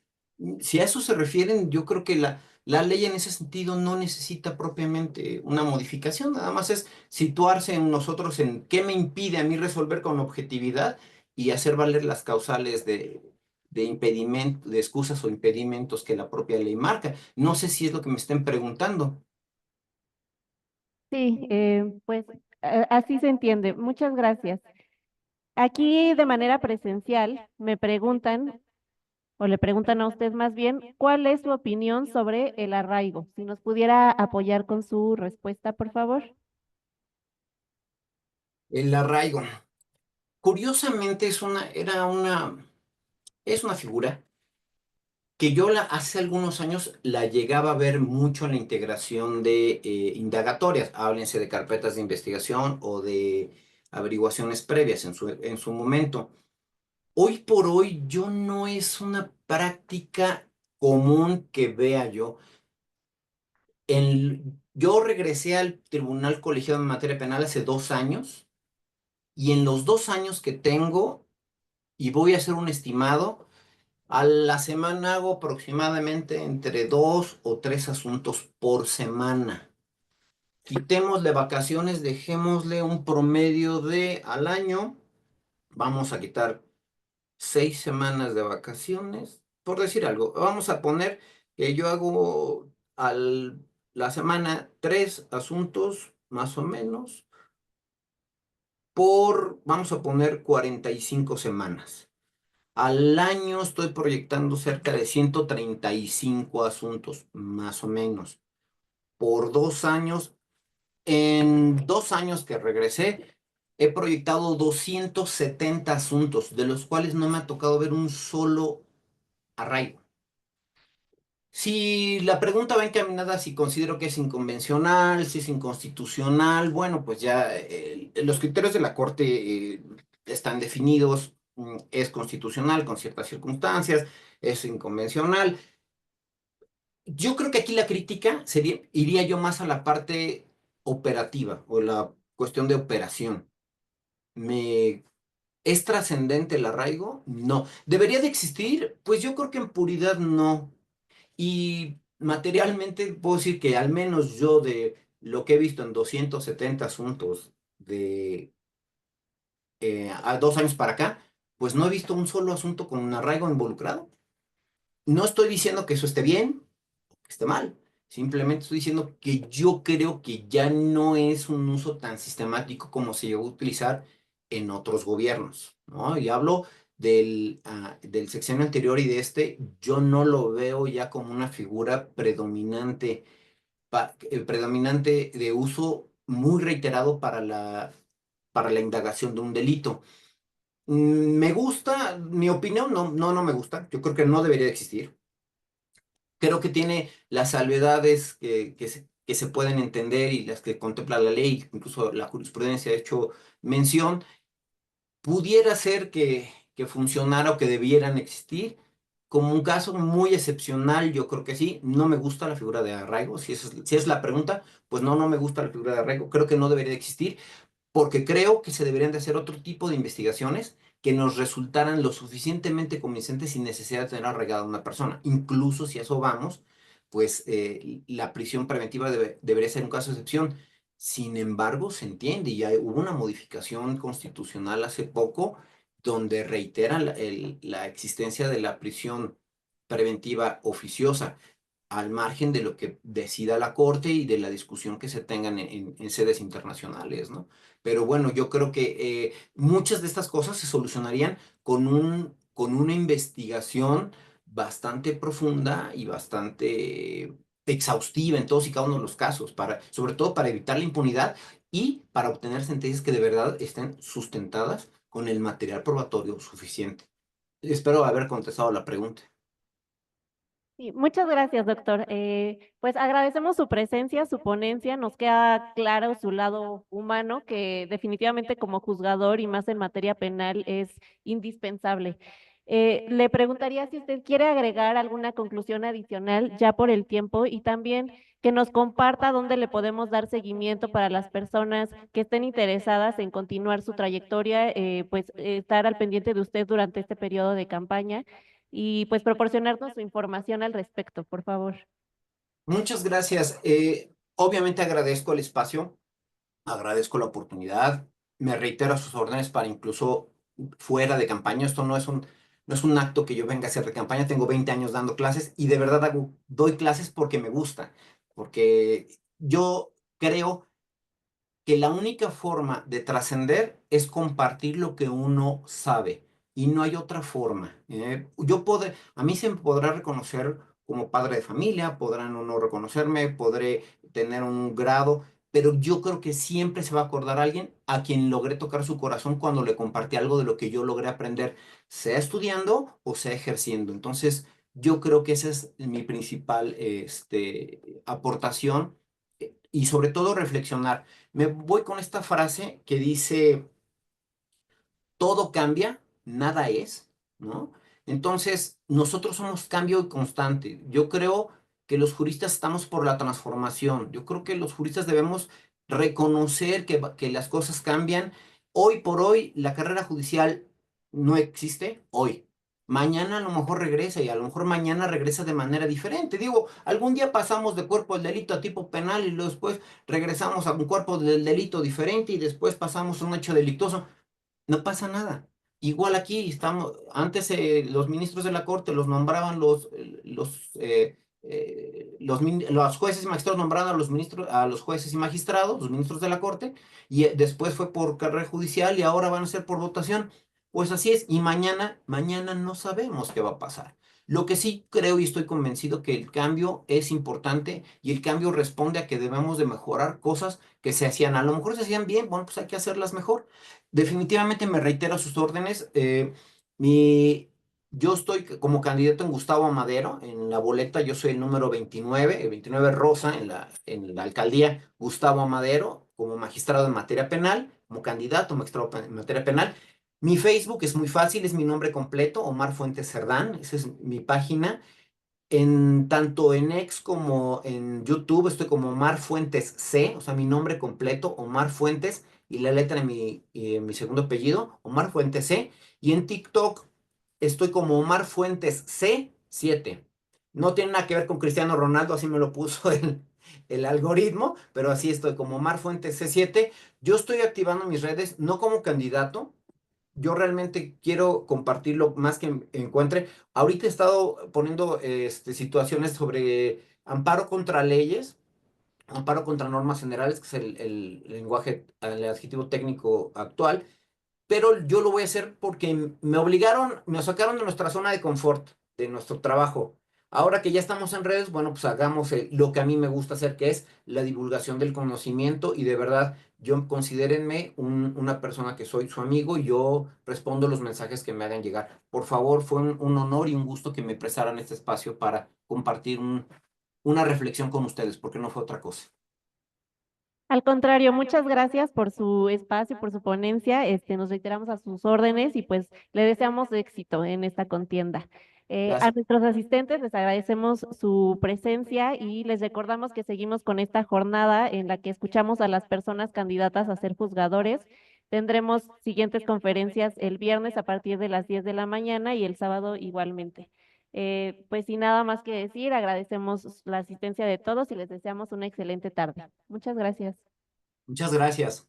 si a eso se refieren, yo creo que la ley en ese sentido no necesita propiamente una modificación, nada más es situarse en nosotros en qué me impide a mí resolver con objetividad y hacer valer las causales de impedimento, de excusas o impedimentos que la propia ley marca. No sé si es lo que me estén preguntando. Sí, pues así se entiende. Muchas gracias. Aquí de manera presencial me preguntan, o le preguntan a usted más bien, ¿cuál es su opinión sobre el arraigo? Si nos pudiera apoyar con su respuesta, por favor. El arraigo. Curiosamente es una figura que yo hace algunos años la llegaba a ver mucho en la integración de indagatorias, háblense de carpetas de investigación o de averiguaciones previas en su momento. Hoy por hoy yo no es una práctica común que vea yo. Yo regresé al Tribunal Colegiado en Materia Penal hace 2 años y en los 2 años que tengo, y voy a hacer un estimado, a la semana hago aproximadamente entre 2 o 3 asuntos por semana. Quitémosle vacaciones, dejémosle un promedio de al año, vamos a quitar 6 semanas de vacaciones, por decir algo. Vamos a poner que yo hago la semana 3 asuntos, más o menos, vamos a poner 45 semanas. Al año estoy proyectando cerca de 135 asuntos, más o menos. Por 2 años, en 2 años que regresé, he proyectado 270 asuntos, de los cuales no me ha tocado ver un solo arraigo. Si la pregunta va encaminada si considero que es inconvencional, si es inconstitucional, bueno, pues ya los criterios de la Corte están definidos, es constitucional con ciertas circunstancias, es inconvencional. Yo creo que aquí la crítica iría yo más a la parte operativa o la cuestión de operación. ¿Me ¿Es trascendente el arraigo? No. ¿Debería de existir? Pues yo creo que en puridad no. Y materialmente puedo decir que al menos yo de lo que he visto en 270 asuntos de a 2 años para acá, pues no he visto un solo asunto con un arraigo involucrado. No estoy diciendo que eso esté bien o que esté mal. Simplemente estoy diciendo que yo creo que ya no es un uso tan sistemático como se llegó a utilizar en otros gobiernos, ¿no? Y hablo del sexenio anterior y de este, yo no lo veo ya como una figura predominante de uso muy reiterado para la indagación de un delito. Me gusta, mi opinión, no me gusta. Yo creo que no debería de existir. Creo que tiene las salvedades que se pueden entender y las que contempla la ley, incluso la jurisprudencia ha hecho mención. Pudiera ser que funcionara o que debieran existir. Como un caso muy excepcional, yo creo que sí. No me gusta la figura de arraigo. Si es la pregunta, pues no me gusta la figura de arraigo. Creo que no debería de existir porque creo que se deberían de hacer otro tipo de investigaciones que nos resultaran lo suficientemente convincentes sin necesidad de tener arraigada a una persona. Incluso si a eso vamos, pues la prisión preventiva debería ser un caso de excepción. Sin embargo, se entiende, y hubo una modificación constitucional hace poco donde reitera la existencia de la prisión preventiva oficiosa al margen de lo que decida la Corte y de la discusión que se tengan en sedes internacionales, ¿no? Pero bueno, yo creo que muchas de estas cosas se solucionarían con una investigación bastante profunda y bastante exhaustiva en todos y cada uno de los casos, sobre todo para evitar la impunidad y para obtener sentencias que de verdad estén sustentadas con el material probatorio suficiente. Espero haber contestado la pregunta. Sí, muchas gracias, doctor. Pues agradecemos su presencia, su ponencia. Nos queda claro su lado humano, que definitivamente como juzgador y más en materia penal es indispensable. Le preguntaría si usted quiere agregar alguna conclusión adicional ya por el tiempo y también que nos comparta dónde le podemos dar seguimiento para las personas que estén interesadas en continuar su trayectoria, pues estar al pendiente de usted durante este periodo de campaña y pues proporcionarnos su información al respecto, por favor. Muchas gracias. Obviamente agradezco el espacio, agradezco la oportunidad. Me reitero a sus órdenes para incluso fuera de campaña. Esto no es un acto que yo venga a hacer de campaña. Tengo 20 años dando clases y de verdad doy clases porque me gusta, porque yo creo que la única forma de trascender es compartir lo que uno sabe y no hay otra forma. A mí se me podrá reconocer como padre de familia, podrán o no reconocerme, podré tener un grado, pero yo creo que siempre se va a acordar alguien a quien logré tocar su corazón cuando le compartí algo de lo que yo logré aprender, sea estudiando o sea ejerciendo. Entonces, Yo creo que esa es mi principal aportación y sobre todo reflexionar. Me voy con esta frase que dice todo cambia, nada es, ¿no? Entonces, nosotros somos cambio constante. Yo creo que los juristas estamos por la transformación. Yo creo que los juristas debemos reconocer que las cosas cambian. Hoy por hoy, la carrera judicial no existe, hoy. Mañana a lo mejor regresa y a lo mejor mañana regresa de manera diferente. Digo, algún día pasamos de cuerpo del delito a tipo penal y luego después regresamos a un cuerpo del delito diferente y después pasamos a un hecho delictuoso. No pasa nada. Igual aquí estamos, antes los ministros de la Corte los nombraban los jueces y magistrados nombraban a los ministros, a los jueces y magistrados, los ministros de la Corte, y después fue por carrera judicial y ahora van a ser por votación. Pues así es, y mañana no sabemos qué va a pasar. Lo que sí creo y estoy convencido que el cambio es importante y el cambio responde a que debemos de mejorar cosas que se hacían. A lo mejor se hacían bien, bueno, pues hay que hacerlas mejor. Definitivamente me reitero a sus órdenes. Mi, yo estoy como candidato en Gustavo Amadero, en la boleta, yo soy el número 29, el 29 Rosa, en la alcaldía Gustavo Amadero, como magistrado en materia penal, como candidato magistrado en materia penal. Mi Facebook es muy fácil, es mi nombre completo, Omar Fuentes Cerdán, esa es mi página. Tanto en X como en YouTube estoy como Omar Fuentes C, o sea, mi nombre completo, Omar Fuentes, y la letra de mi segundo apellido, Omar Fuentes C. Y en TikTok estoy como Omar Fuentes C7. No tiene nada que ver con Cristiano Ronaldo, así me lo puso el algoritmo, pero así estoy como Omar Fuentes C7. Yo estoy activando mis redes, no como candidato, yo realmente quiero compartir lo más que encuentre. Ahorita he estado poniendo situaciones sobre amparo contra leyes, amparo contra normas generales, que es el lenguaje, el adjetivo técnico actual, pero yo lo voy a hacer porque me obligaron, me sacaron de nuestra zona de confort, de nuestro trabajo. Ahora que ya estamos en redes, bueno, pues hagamos lo que a mí me gusta hacer, que es la divulgación del conocimiento y de verdad, yo considérenme una persona que soy su amigo y yo respondo los mensajes que me hagan llegar. Por favor, fue un honor y un gusto que me prestaran este espacio para compartir una reflexión con ustedes, porque no fue otra cosa. Al contrario, muchas gracias por su espacio, por su ponencia. Nos reiteramos a sus órdenes y pues le deseamos éxito en esta contienda. A Gracias. nuestros asistentes les agradecemos su presencia y les recordamos que seguimos con esta jornada en la que escuchamos a las personas candidatas a ser juzgadores. Tendremos siguientes conferencias el viernes a partir de las 10 de la mañana y el sábado igualmente. Pues sin nada más que decir, agradecemos la asistencia de todos y les deseamos una excelente tarde. Muchas gracias. Muchas gracias.